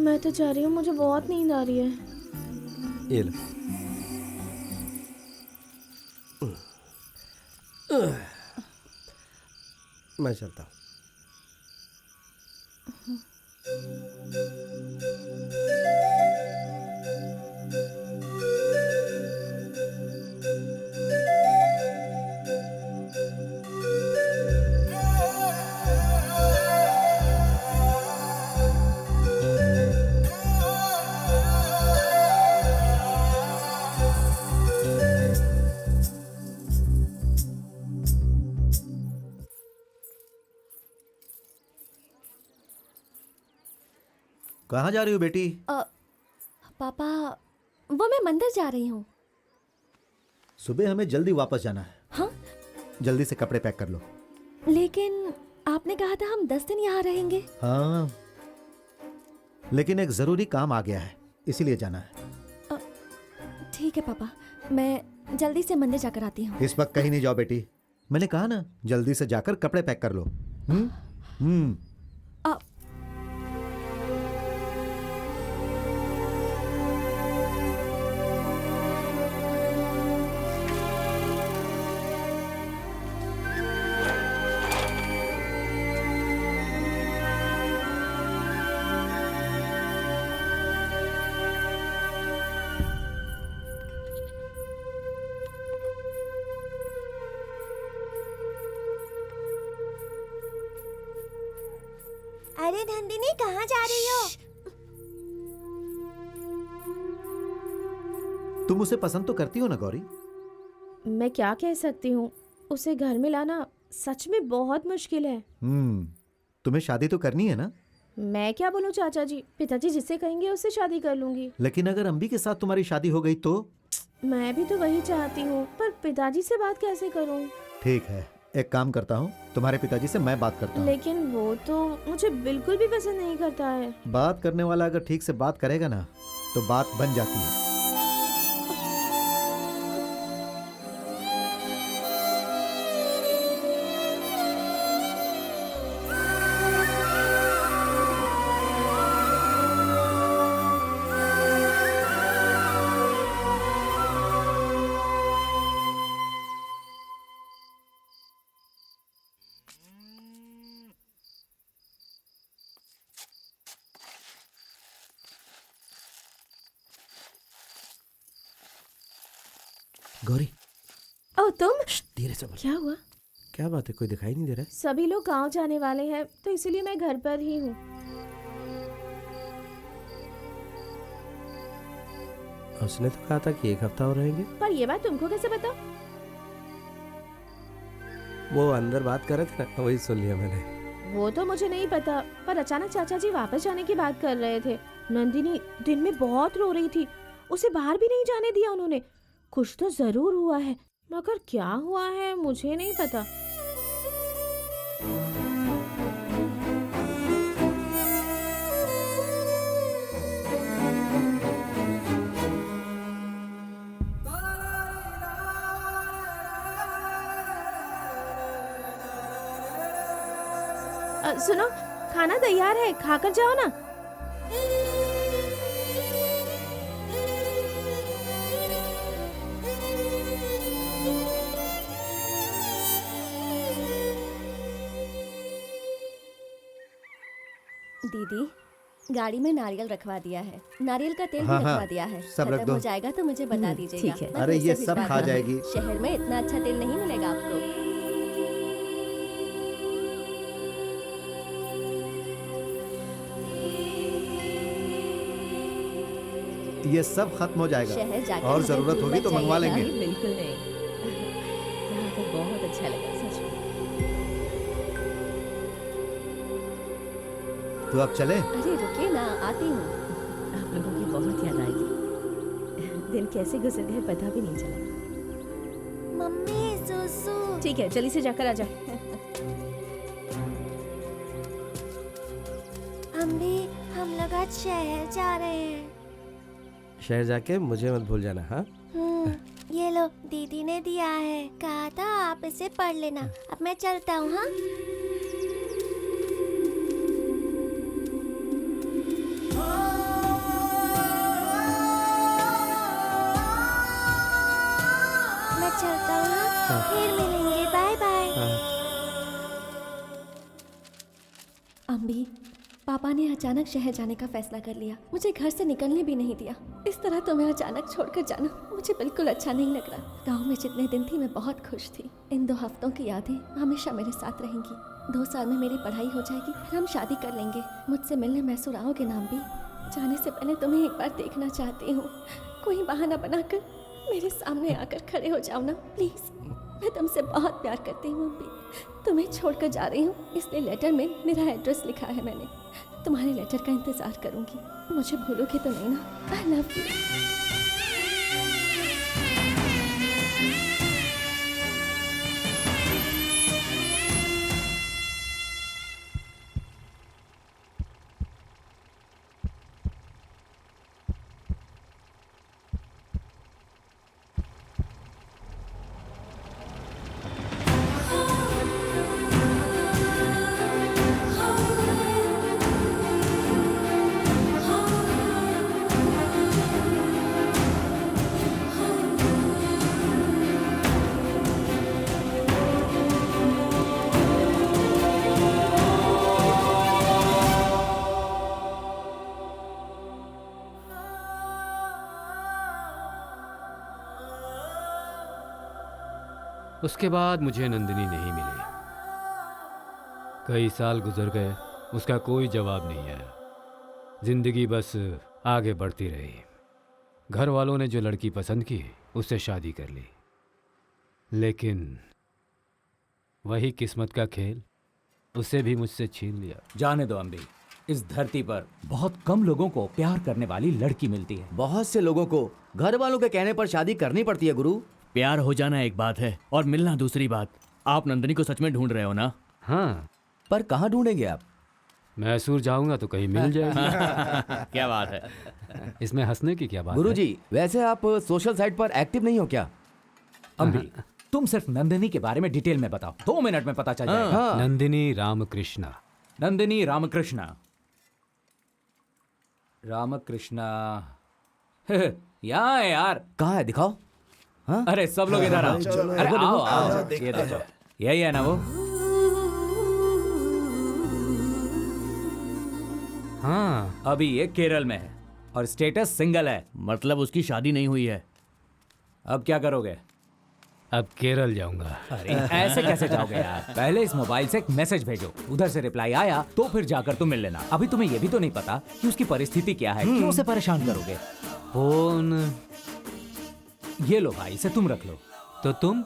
मैं तो जा रही हूँ, मुझे बहुत नींद आ रही है। ये लो। मैं चलता हूँ। कहाँ जा रही हो बेटी? पापा, वो मैं मंदिर जा रही हूँ। सुबह हमें जल्दी वापस जाना है। हाँ? जल्दी से कपड़े पैक कर लो। लेकिन आपने कहा था हम 10 दिन यहाँ रहेंगे। हाँ, लेकिन एक जरूरी काम आ गया है, इसीलिए जाना है। ठीक है पापा, मैं जल्दी से मंदिर जाकर आती हूँ। इस वक्त कहीं नहीं जाओ बेटी, मैंने कहा ना, जल्दी से जाकर कपड़े पैक कर लो। अरे नंदिनी कहाँ जा रही हो? तुम उसे पसंद तो करती हो ना गौरी? मैं क्या कह सकती हूँ, उसे घर में लाना सच में बहुत मुश्किल है। तुम्हें शादी तो करनी है ना? मैं क्या बोलूँ चाचा जी, पिताजी जिससे कहेंगे उससे शादी कर लूंगी। लेकिन अगर अम्बी के साथ तुम्हारी शादी हो गई तो? मैं भी तो वही चाहती हूँ, पर पिताजी से बात कैसे करूँ? ठीक है, एक काम करता हूँ, तुम्हारे पिताजी से मैं बात करता हूँ। लेकिन वो तो मुझे बिल्कुल भी पसंद नहीं करता है। बात करने वाला अगर ठीक से बात करेगा ना तो बात बन जाती है। गौरी। ओ तुम? धीरे से बोल। क्या हुआ? क्या बात है, कोई दिखाई नहीं दे रहा है? सभी लोग गांव जाने वाले हैं तो इसीलिए मैं घर पर ही हूँ। उसने तो कहा था कि 1 हफ्ता और रहेंगे। पर ये बात तुमको कैसे पता? वो अंदर बात कर रहे थे ना, वही सुन लिया मैंने। वो तो मुझे नहीं पता, पर अचानक चाचा जी वापस जाने की बात कर रहे थे। नंदिनी दिन में बहुत रो रही थी, उसे बाहर भी नहीं जाने दिया उन्होंने। कुछ तो जरूर हुआ है, मगर क्या हुआ है मुझे नहीं पता। सुनो, खाना तैयार है, खाकर जाओ ना। दीदी, गाड़ी में नारियल रखवा दिया है, नारियल का तेल हाँ, भी हाँ, रखवा दिया है। सब रख खत्म दो। हो जाएगा तो मुझे बता दीजिएगा। ठीक है। मैं अरे फिर ये से सब भिजवा खा दूंगी। जाएगी। शहर में इतना अच्छा तेल नहीं मिलेगा आपको। ये सब खत्म हो जाएगा शहर जाकर और मुझे जरूरत भूल होगी मत तो मंगवा जाइएगा। लेंगे। बिल्कुल नहीं, यहाँ पर बहुत अच्छा लगा सच में। तो अब चले? अरे रुकिए ना, आती हूँ। आप लोगों की बहुत याद आएगी। दिन कैसे गुजर गए पता भी नहीं चला। मम्मी सुसु। ठीक है, जल्दी से जाकर आजा। अम्बी, हम लोग आज शहर जा रहे हैं। शहर जाके मुझे मत भूल जाना। हाँ, ये लो, दीदी ने दिया है, कहा था आप इसे पढ़ लेना। अब मैं चलता हूँ। हाँ, मैं चलता हूँ। हाँ? फिर मिलेंगे, बाय बाय। अम्बी, पापा ने अचानक शहर जाने का फैसला कर लिया, मुझे घर से निकलने भी नहीं दिया। इस तरह तुम्हें अचानक छोड़कर जाना मुझे बिल्कुल अच्छा नहीं लग रहा। गांव में जितने दिन थी मैं बहुत खुश थी। इन 2 हफ्तों की यादें हमेशा मेरे साथ रहेंगी। 2 साल में मेरी पढ़ाई हो जाएगी, फिर हम शादी कर लेंगे। मुझसे मिलने मैसूर आओगे ना अम्बी? जाने से पहले तुम्हें एक बार देखना चाहती हूँ। कोई बहाना बनाकर मेरे सामने आकर खड़े हो जाओ ना प्लीज। मैं तुमसे बहुत प्यार करती हूँ अम्बी। तुम्हें छोड़कर जा रही हूँ, इसलिए लेटर में मेरा एड्रेस लिखा है मैंने। तुम्हारे लेटर का इंतजार करूंगी। मुझे भूलोगे तो नहीं ना? I love you. उसके बाद मुझे नंदिनी नहीं मिली। कई साल गुजर गए उसका कोई जवाब नहीं आया। जिंदगी बस आगे बढ़ती रही। घर वालों ने जो लड़की पसंद की उससे शादी कर ली, लेकिन वही किस्मत का खेल उसे भी मुझसे छीन लिया। जाने दो अम्बी, इस धरती पर बहुत कम लोगों को प्यार करने वाली लड़की मिलती है। बहुत से लोगों को घर वालों के कहने पर शादी करनी पड़ती है गुरु। प्यार हो जाना एक बात है और मिलना दूसरी बात। आप नंदिनी को सच में ढूंढ रहे हो ना? हाँ। पर कहाँ ढूंढेंगे आप? मैसूर जाऊंगा तो कहीं मिल जाएगी। क्या बात है? इसमें हंसने की क्या बात गुरुजी, वैसे आप सोशल साइट पर एक्टिव नहीं हो क्या? अम्बी, तुम सिर्फ नंदिनी के बारे में डिटेल में बताओ, 2 मिनट में पता चल जाएगा। है? नंदिनी रामकृष्णा। नंदिनी रामकृष्णा। रामकृष्णा यहाँ है यार। कहाँ है, दिखाओ। हाँ? अरे सब लोग इधर आओ। अरे आओ आओ, ये देखो, यही है ना वो? हाँ। अभी ये केरल में है और स्टेटस सिंगल है। मतलब उसकी शादी नहीं हुई है। अब क्या करोगे? अब केरल जाऊंगा। अरे ऐसे कैसे जाओगे यार? पहले इस मोबाइल से एक मैसेज भेजो, उधर से रिप्लाई आया तो फिर जाकर तुम मिल लेना। अभी तुम्हें ये भी तो नहीं पता कि उसकी परिस्थिति क्या है, क्यों उसे परेशान करोगे? फोन ये लो भाई, इसे तुम रख लो। तो तुम?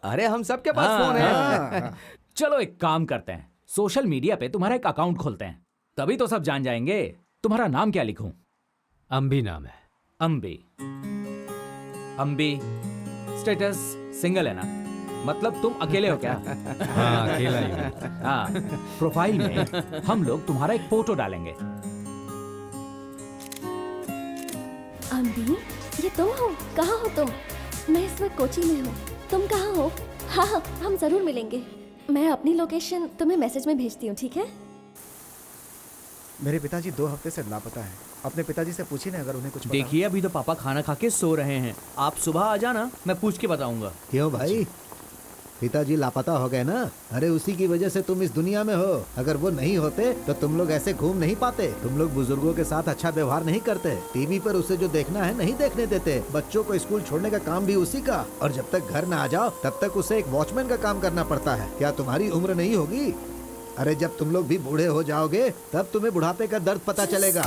अरे हम सबके पास फोन है। चलो एक काम करते हैं, सोशल मीडिया पे तुम्हारा एक अकाउंट खोलते हैं, तभी तो सब जान जाएंगे। तुम्हारा नाम क्या लिखूं? अम्बी नाम है। अम्बी। अम्बी, स्टेटस सिंगल है ना? मतलब तुम अकेले हो क्या? हाँ, अकेला ही हूँ। हाँ, प्रोफाइल में हम लोग तुम्हारा एक फोटो डालेंगे। अम्बी, ये तुम हो? कहाँ हो तुम? मैं इस वक्त कोची में हूँ। तुम कहाँ हो? हाँ हाँ, हम जरूर मिलेंगे। मैं अपनी लोकेशन तुम्हें मैसेज में भेजती हूँ, ठीक है? मेरे पिताजी 2 हफ्ते से लापता है। अपने पिताजी से पूछिए ना अगर उन्हें कुछ पता। देखिए अभी तो पापा खाना खा के सो रहे हैं, आप सुबह आ जाना, मैं पूछ के बताऊंगा। क्यों भाई, पिताजी लापता हो गए ना? अरे उसी की वजह से तुम इस दुनिया में हो। अगर वो नहीं होते तो तुम लोग ऐसे घूम नहीं पाते। तुम लोग बुजुर्गों के साथ अच्छा व्यवहार नहीं करते, टीवी पर उसे जो देखना है नहीं देखने देते, बच्चों को स्कूल छोड़ने का काम भी उसी का, और जब तक घर न आ जाओ तब तक उसे एक वॉचमैन का काम करना पड़ता है। क्या तुम्हारी उम्र नहीं होगी? अरे जब तुम लोग भी बूढ़े हो जाओगे तब तुम्हें बुढ़ापे का दर्द पता चलेगा।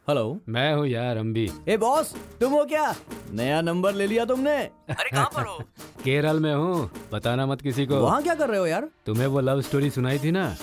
हेलो, मैं हूँ यार अम्बी। ए बॉस, तुम हो क्या? नया नंबर ले लिया तुमने? अरे कहाँ पर हो? केरल में हूँ, बताना मत किसी को। वहाँ क्या कर रहे हो यार? तुम्हें वो लव स्टोरी सुनाई थी ना,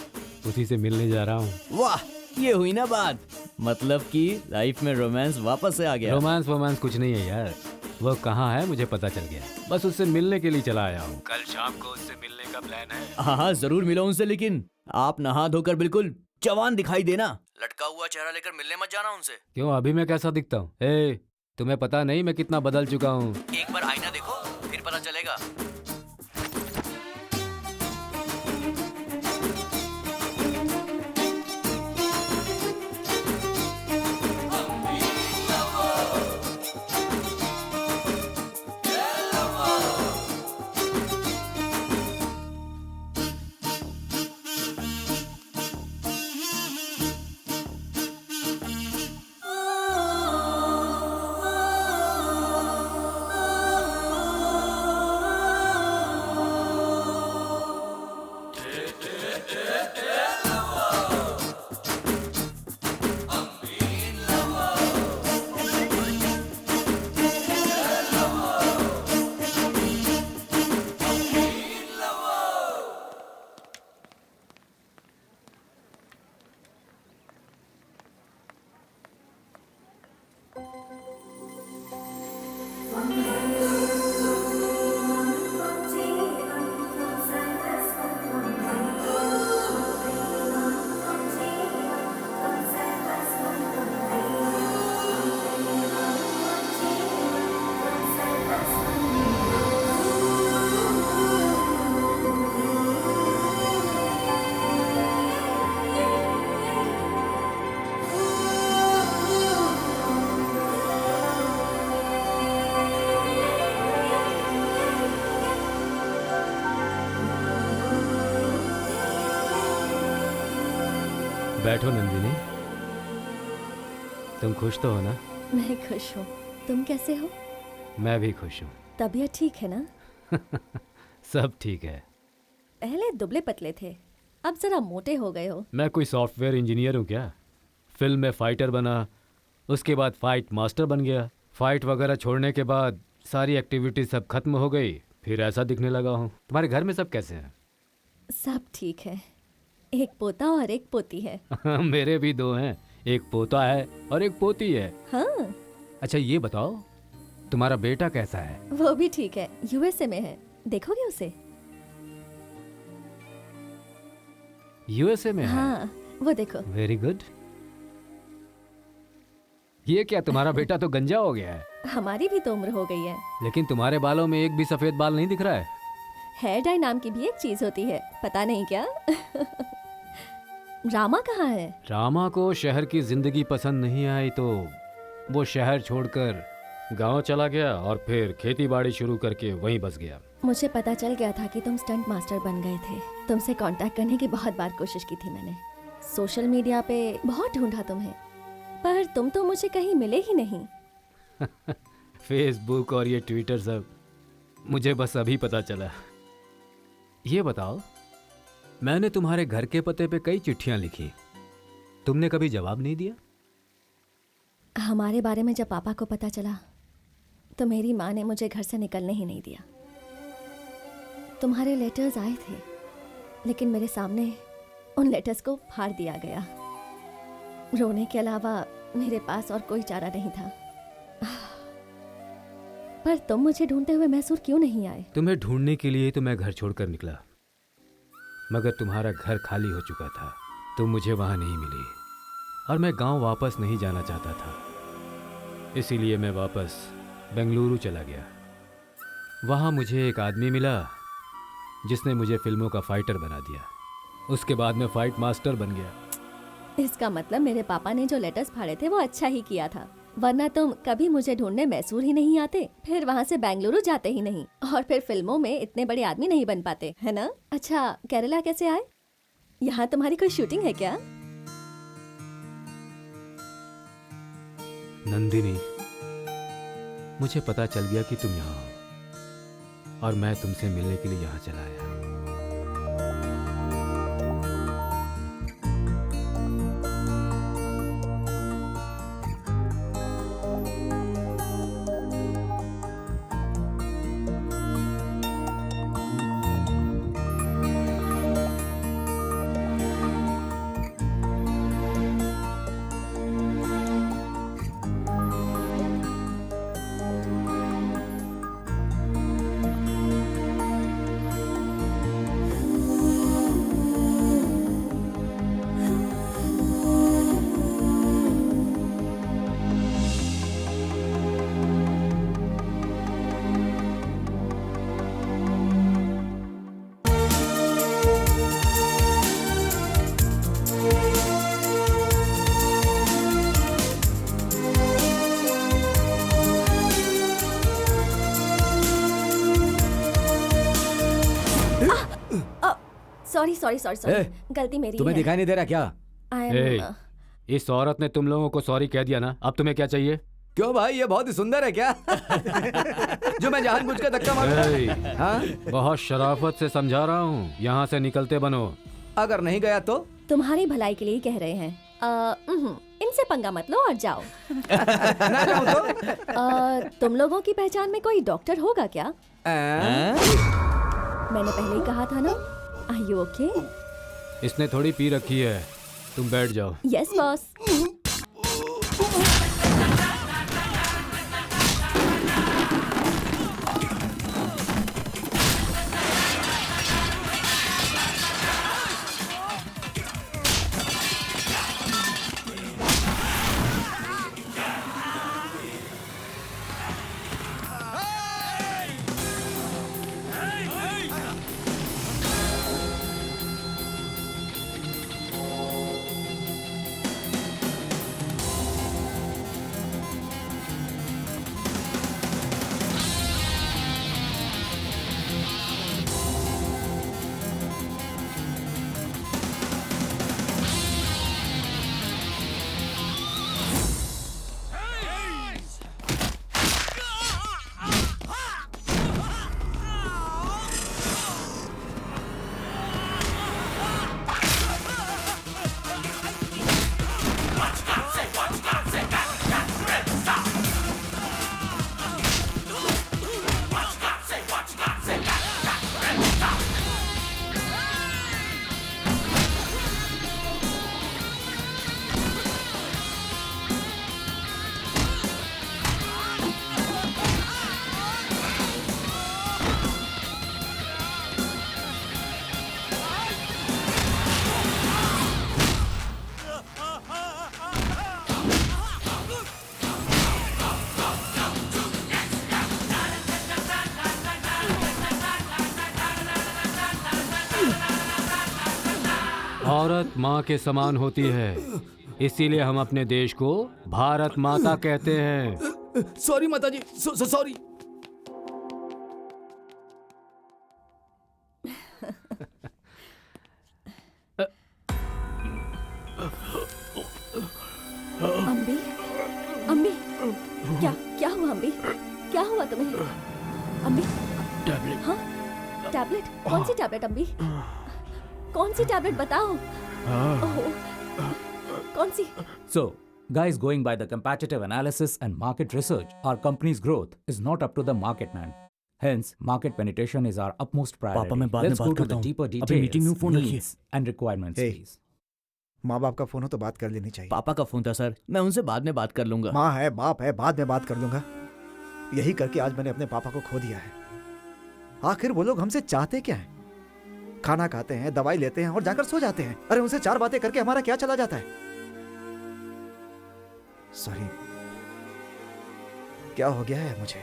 उसी से मिलने जा रहा हूँ। वाह, ये हुई ना बात। मतलब कि लाइफ में रोमांस वापस से आ गया। रोमांस कुछ नहीं है यार, वो कहाँ है मुझे पता चल गया। बस उससे मिलने के लिए चला आया हूँ। कल शाम को उससे मिलने का प्लान है। हाँ हाँ जरूर मिलो उनसे, लेकिन आप नहा धोकर बिल्कुल जवान दिखाई देना। लटका हुआ चेहरा लेकर मिलने मत जाना उनसे। क्यों, अभी मैं कैसा दिखता हूँ? ए, तुम्हें पता नहीं मैं कितना बदल चुका हूँ। एक बार आईना देखो, फिर पता चलेगा। बैठो नंदिनी। तुम खुश तो हो ना? मैं खुश हूँ। तुम कैसे हो? मैं भी खुश हूँ। तबीयत ठीक है ना? सब ठीक है। पहले दुबले पतले थे, अब जरा मोटे हो गए हो। मैं कोई सॉफ्टवेयर इंजीनियर हूँ क्या? फिल्म में फाइटर बना, उसके बाद फाइट मास्टर बन गया। फाइट वगैरह छोड़ने के बाद सारी एक्टिविटी सब खत्म हो गई, फिर ऐसा दिखने लगा हूँ। तुम्हारे घर में सब कैसे हैं? सब ठीक है। एक पोता और एक पोती है। मेरे भी दो हैं, एक पोता है और एक पोती है। हाँ। अच्छा ये बताओ, तुम्हारा बेटा कैसा है? वो भी ठीक है, यूएसए में है। देखोगे उसे? यूएसए में है? हाँ, वो देखो। Very good. ये क्या, तुम्हारा बेटा तो गंजा हो गया है। हमारी भी तो उम्र हो गई है। लेकिन तुम्हारे बालों में एक भी सफेद बाल नहीं दिख रहा है। हेयर डाई नाम की भी एक चीज होती है, पता नहीं क्या? रामा कहाँ है? रामा को शहर की जिंदगी पसंद नहीं आई तो वो शहर छोड़कर गांव चला गया और फिर खेती बाड़ी शुरू करके वहीं बस गया। मुझे पता चल गया था कि तुम स्टंट मास्टर बन गए थे। तुमसे कांटेक्ट करने की बहुत बार कोशिश की थी मैंने। सोशल मीडिया पे बहुत ढूंढा तुम्हें, पर तुम तो मुझे कहीं मिले ही नहीं। फेसबुक और ये ट्विटर सब मुझे बस अभी पता चला। ये बताओ, मैंने तुम्हारे घर के पते पे कई चिट्ठियां लिखी, तुमने कभी जवाब नहीं दिया? हमारे बारे में जब पापा को पता चला तो मेरी माँ ने मुझे घर से निकलने ही नहीं दिया। तुम्हारे लेटर्स आए थे, लेकिन मेरे सामने उन लेटर्स को फाड़ दिया गया। रोने के अलावा मेरे पास और कोई चारा नहीं था। पर तुम मुझे ढूंढते हुए मैसूर क्यों नहीं आए? तुम्हें ढूंढने के लिए तो मैं घर छोड़कर निकला, मगर तुम्हारा घर खाली हो चुका था। तुम मुझे वहां नहीं मिली और मैं गांव वापस नहीं जाना चाहता था, इसीलिए मैं वापस बेंगलुरु चला गया। वहां मुझे एक आदमी मिला जिसने मुझे फिल्मों का फाइटर बना दिया। उसके बाद मैं फाइट मास्टर बन गया। इसका मतलब मेरे पापा ने जो लेटर्स फाड़े थे वो अच्छा ही किया था, वरना तुम कभी मुझे ढूंढने मैसूर ही नहीं आते, फिर वहाँ से बेंगलुरु जाते ही नहीं, और फिर फिल्मों में इतने बड़े आदमी नहीं बन पाते, है ना? अच्छा, केरला कैसे आए? यहाँ तुम्हारी कोई शूटिंग है क्या? नंदिनी, मुझे पता चल गया कि तुम यहाँ हो और मैं तुमसे मिलने के लिए यहाँ चला आया। सॉरी गलती मेरी तुम्हें है। दिखाई नहीं दे रहा क्या? इस औरत ने तुम लोगों को सॉरी कह दिया ना, अब तुम्हें क्या चाहिए? क्यों भाई, ये बहुत ही सुंदर है क्या? जो मैं जानबूझकर धक्का मारूं? हाँ? बहुत शराफत से समझा रहा हूँ, यहाँ से निकलते बनो। अगर नहीं गया तो? तुम्हारी भलाई के लिए कह रहे हैं। इनसे पंगा मत लो और जाओ। ना जाऊं तो? तुम लोगों की पहचान में कोई डॉक्टर होगा क्या? मैंने पहले ही कहा था ना। Are you okay? इसने थोड़ी पी रखी है, तुम बैठ जाओ। Yes, boss. औरत माँ के समान होती है, इसीलिए हम अपने देश को भारत माता कहते हैं। सॉरी माताजी, सॉरी। अम्बी, अम्बी, क्या क्या हुआ अम्बी? क्या हुआ तुम्हें? अम्बी? टैबलेट। हाँ? टैबलेट? कौन सी टैबलेट अम्बी? कौन सी टैबलेट बताओ? ओह, कौन सी? So, guys, going by the competitive analysis and market research, our company's growth is not up to the market, man. Hence, market penetration is our utmost priority. पापा, मैं बाद में Let's बात go to करता the हूँ। deeper अभी details, meeting में phone रखिए। needs and requirements, Hey. please. माँ बाप का फोन हो तो बात कर लेनी चाहिए। पापा का फोन था सर, मैं उनसे बाद में बात कर लूंगा। माँ है, बाप है, बाद में बात कर लूंगा। यही करके आज मैंने अपने पापा को खो दिया है। आखिर वो लोग हमसे चाहते क्या है? खाना खाते हैं, दवाई लेते हैं और जाकर सो जाते हैं। अरे उनसे चार बातें करके हमारा क्या चला जाता है? सॉरी, क्या हो गया है मुझे?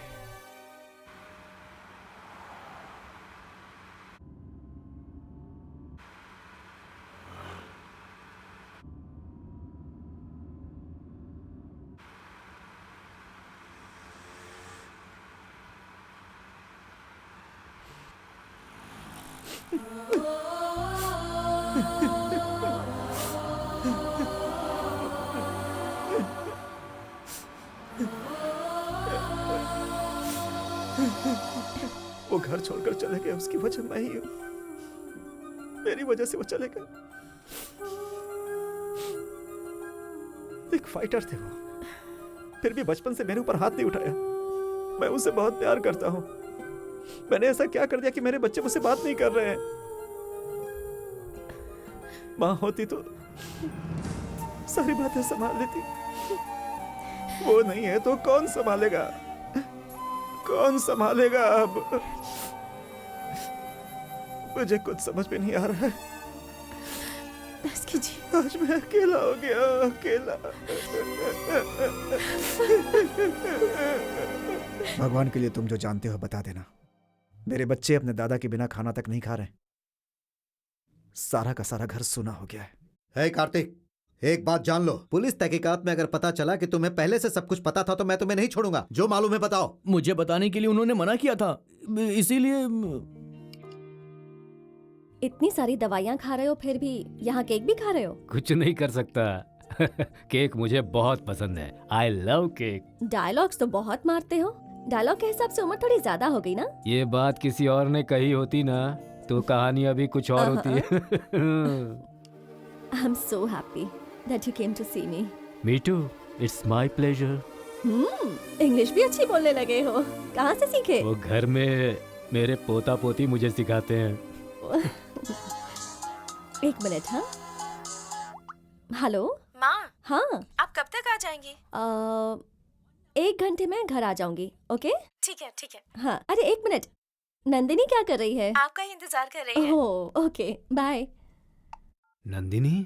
वो घर छोड़कर चले गए, उसकी वजह मैं ही हूं। मेरी वजह से वो चले गए। एक फाइटर थे वो, फिर भी बचपन से मेरे ऊपर हाथ नहीं उठाया। मैं उनसे बहुत प्यार करता हूं। मैंने ऐसा क्या कर दिया कि मेरे बच्चे मुझसे बात नहीं कर रहे हैं? माँ होती तो सारी बातें संभाल लेती। वो नहीं है तो कौन संभालेगा? कौन संभालेगा अब? मुझे कुछ समझ में नहीं आ रहा है। बस कीजिए। आज मैं अकेला हो गया, अकेला। भगवान के लिए तुम जो जानते हो बता देना। मेरे बच्चे अपने दादा के बिना खाना तक नहीं खा रहे। सारा का सारा घर सूना हो गया है। हे कार्तिक, एक बात जान लो, पुलिस तहकीकात में अगर पता चला कि तुम्हें पहले से सब कुछ पता था तो मैं तुम्हें नहीं छोड़ूंगा। जो मालूम है बताओ। मुझे बताने के लिए उन्होंने मना किया था, इसीलिए। इतनी सारी दवाइयाँ खा रहे हो फिर भी यहाँ केक भी खा रहे हो? कुछ नहीं कर सकता। केक मुझे बहुत पसंद है। I love cake. डायलॉग्स तो बहुत मारते हो। डायलॉग के हिसाब से उम्र थोड़ी ज्यादा हो गई ना? ये बात किसी और ने कही होती ना तो कहानी अभी कुछ और होती है। I'm so happy that you came to see me. Me too. It's my pleasure. English भी अच्छी बोलने लगे हो। कहाँ से सीखे? वो घर में मेरे पोता पोती मुझे सिखाते हैं। एक मिनट। हाँ, हेलो माँ, हाँ, आप कब तक आ जाएंगी? 1 घंटे में घर आ जाऊंगी। ओके ठीक है, ठीक है। हाँ, अरे 1 मिनट। नंदिनी क्या कर रही है? आपका ही इंतजार कर रही है। Oh okay, bye. नंदिनी?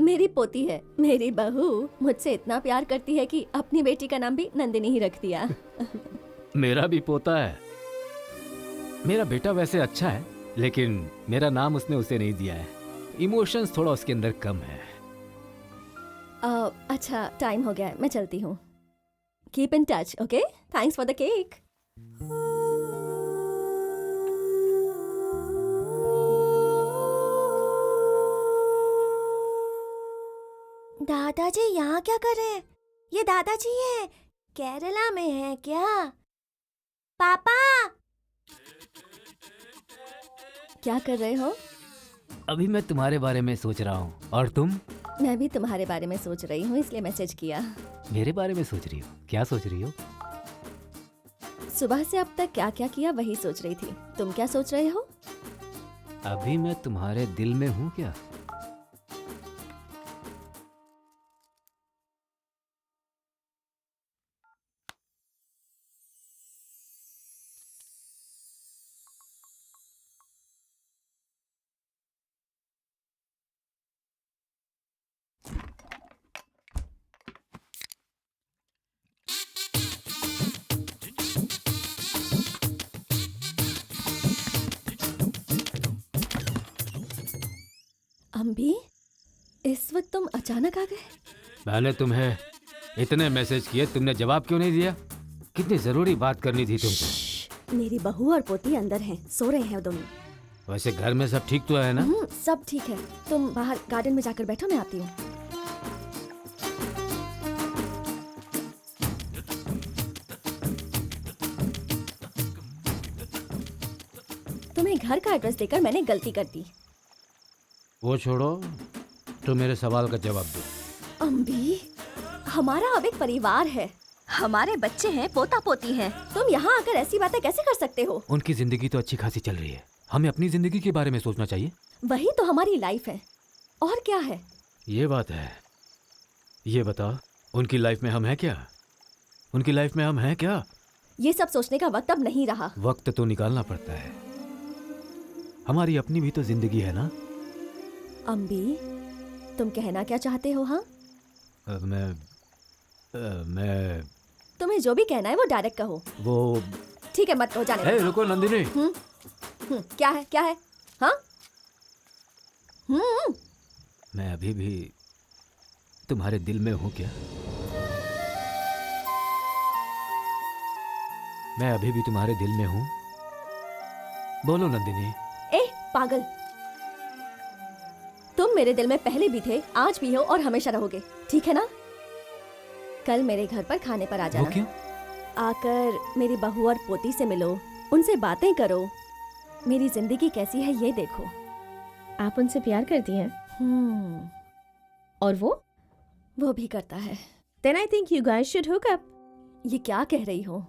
मेरी पोती है, मेरी बहू मुझसे इतना प्यार करती है कि अपनी बेटी का नाम भी नंदिनी ही रख दिया। मेरा भी पोता है। मेरा बेटा वैसे अच्छा है, लेकिन मेरा नाम उसने उसे नहीं दिया है। इमोशंस थोड़ा उसके अंदर कम है। अच्छा, टाइम हो गया है, मैं चलती हूँ। Keep in touch, okay? Thanks for the cake. दादाजी यहाँ क्या कर रहे हैं? ये दादाजी है, केरला में है क्या? पापा! क्या कर रहे हो? अभी मैं तुम्हारे बारे में सोच रहा हूँ। और तुम? मैं भी तुम्हारे बारे में सोच रही हूँ, इसलिए मैसेज किया। मेरे बारे में सोच रही हो? क्या सोच रही हो? सुबह से अब तक क्या क्या किया वही सोच रही थी। तुम क्या सोच रहे हो? अभी मैं तुम्हारे दिल में हूँ क्या? अम्बी, इस वक्त तुम अचानक आ गए? मैंने तुम्हें इतने मैसेज किए, तुमने जवाब क्यों नहीं दिया? कितनी जरूरी बात करनी थी तुमसे। मेरी बहू और पोती अंदर हैं, सो रहे हैं दोनों। वैसे घर में सब ठीक तो है ना? सब ठीक है। तुम बाहर गार्डन में जाकर बैठो, मैं आती हूँ। तुम्हें घर का एड्रेस देकर मैंने गलती कर दी। वो छोड़ो, तो मेरे सवाल का जवाब दो। अम्बी, हमारा अब एक परिवार है, हमारे बच्चे हैं, पोता पोती हैं। तुम यहाँ आकर ऐसी बातें कैसे कर सकते हो? उनकी जिंदगी तो अच्छी खासी चल रही है, हमें अपनी जिंदगी के बारे में सोचना चाहिए। वही तो हमारी लाइफ है, और क्या है? ये बात है। ये बता, उनकी लाइफ में हम हैं क्या? उनकी लाइफ में हम हैं क्या? ये सब सोचने का वक्त अब नहीं रहा। वक्त तो निकालना पड़ता है, हमारी अपनी भी तो जिंदगी है ना। अम्बी, तुम कहना क्या चाहते हो? हाँ, मैं तुम्हें जो भी कहना है वो डायरेक्ट कहो। वो ठीक है, मत कहो, जाने दो। रुको नंदिनी। क्या है, क्या है? हाँ? मैं अभी भी तुम्हारे दिल में हूँ क्या? मैं अभी भी तुम्हारे दिल में हूँ? बोलो नंदिनी। ए पागल, तुम मेरे दिल में पहले भी थे, आज भी हो और हमेशा रहोगे, ठीक है ना? कल मेरे घर पर खाने पर आ जाना। वो क्यों? आकर मेरी बहू और पोती से मिलो, उनसे बातें करो, मेरी जिंदगी कैसी है ये देखो। आप उनसे प्यार करती हैं? और वो भी करता है। Then I think you guys should hook up. ये क्या कह रही हो?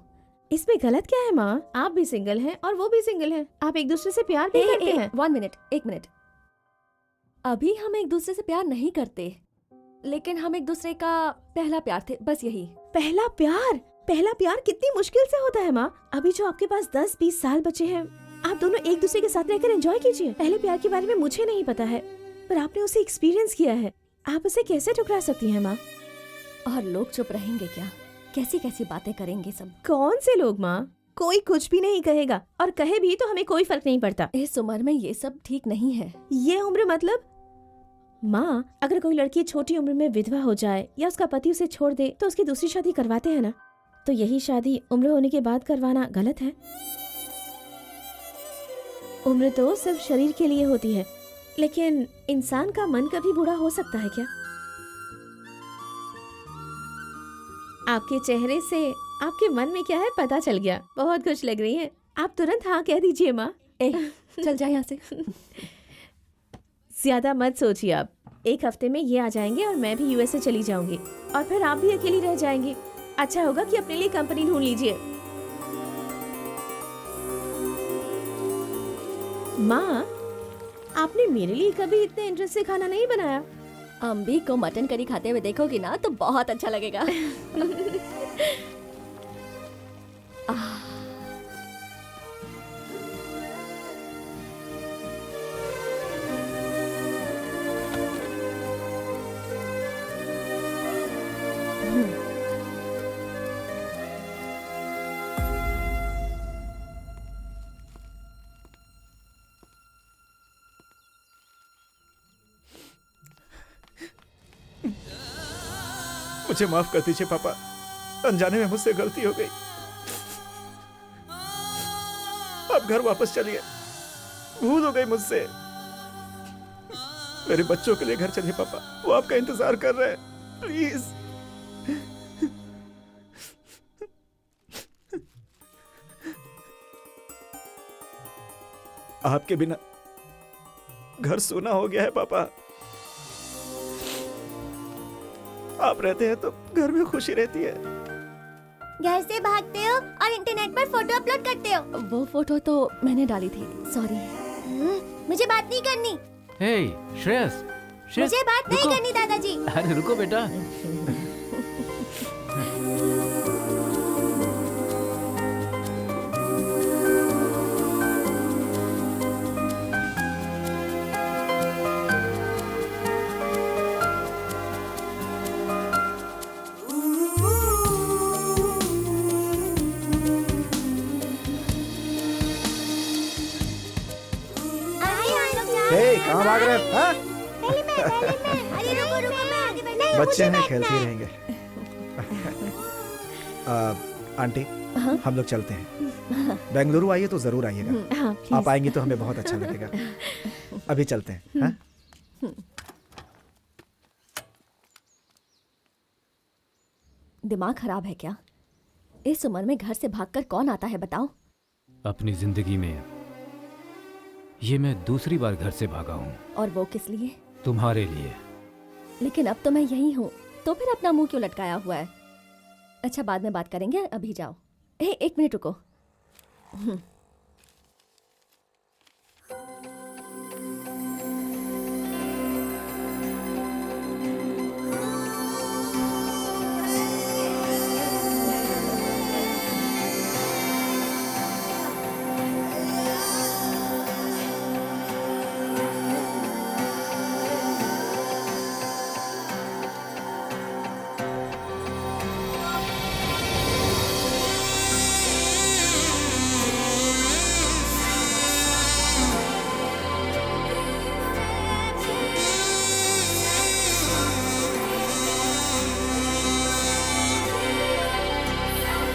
इसमें गलत क्या है माँ? आप भी सिंगल हैं और वो भी सिंगल है, आप एक दूसरे से प्यार भी करते हैं। 1 मिनट, 1 मिनट। अभी हम एक दूसरे से प्यार नहीं करते, लेकिन हम एक दूसरे का पहला प्यार थे, बस यही। पहला प्यार? पहला प्यार कितनी मुश्किल से होता है माँ। अभी जो आपके पास 10-20 साल बचे हैं, आप दोनों एक दूसरे के साथ रहकर एंजॉय कीजिए। पहले प्यार के बारे में मुझे नहीं पता है, पर आपने उसे एक्सपीरियंस किया है, आप उसे कैसे ठुकरा सकती हैं माँ? और लोग चुप रहेंगे क्या? कैसी कैसी बातें करेंगे सब। कौन से लोग माँ? कोई कुछ भी नहीं कहेगा, और कहे भी तो हमें कोई फर्क नहीं पड़ता। इस उम्र में ये सब ठीक नहीं है। ये उम्र मतलब? माँ, अगर कोई लड़की छोटी उम्र में विधवा हो जाए या उसका पति उसे छोड़ दे तो उसकी दूसरी शादी करवाते हैं ना, तो यही शादी उम्र होने के बाद करवाना गलत है। उम्र तो सिर्फ शरीर के लिए होती है, लेकिन इंसान का मन कभी बूढ़ा हो सकता है क्या? आपके चेहरे से आपके मन में क्या है पता चल गया। बहुत खुश लग रही हैं। आप तुरंत हाँ कह दीजिए माँ। चल जा यहाँ से। ज्यादा मत सोचिए आप। 1 हफ्ते में ये आ जाएंगे और मैं भी यूएसए चली जाऊंगी, और फिर आप भी अकेली रह जाएंगी। अच्छा होगा कि अपने लिए कंपनी ढूंढ लीजिए। माँ, आपने मेरे लिए कभी इतने इंटरेस्ट से खाना नहीं बनाया। अम्बी को मटन करी खाते हुए देखोगी ना तो बहुत अच्छा लगेगा। मुझे माफ कर दीजिए पापा, अनजाने में मुझसे गलती हो गई। आप घर वापस चलिए, भूल हो गई मुझसे। मेरे बच्चों के लिए घर चलिए पापा, वो आपका इंतजार कर रहे हैं, प्लीज। आपके बिना घर सूना हो गया है पापा। आप रहते हैं तो घर में खुशी रहती है। घर से भागते हो और इंटरनेट पर फोटो अपलोड करते हो। वो फोटो तो मैंने डाली थी, सॉरी। मुझे बात नहीं करनी। हे श्रेयस, मुझे बात नहीं करनी दादाजी। अरे रुको बेटा। कहाँ भाग रहे हैं? अरे रुको रुको, मैं आगे बैठना। बच्चे हैं, खेलते ही रहेंगे। आंटी, हम लोग चलते हैं। बेंगलुरु आइए तो जरूर आइएगा। हाँ, प्लीज। आप आएंगी तो हमें बहुत अच्छा लगेगा। अभी चलते हैं। हाँ? दिमाग खराब है क्या? इस उम्र में घर से भागकर कौन आता है बताओ? अपनी जिंदगी में ये मैं दूसरी बार घर से भागा हूँ। और वो किस लिए? तुम्हारे लिए। लेकिन अब तो मैं यही हूँ, तो फिर अपना मुंह क्यों लटकाया हुआ है? अच्छा, बाद में बात करेंगे, अभी जाओ। एक मिनट रुको।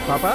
पापा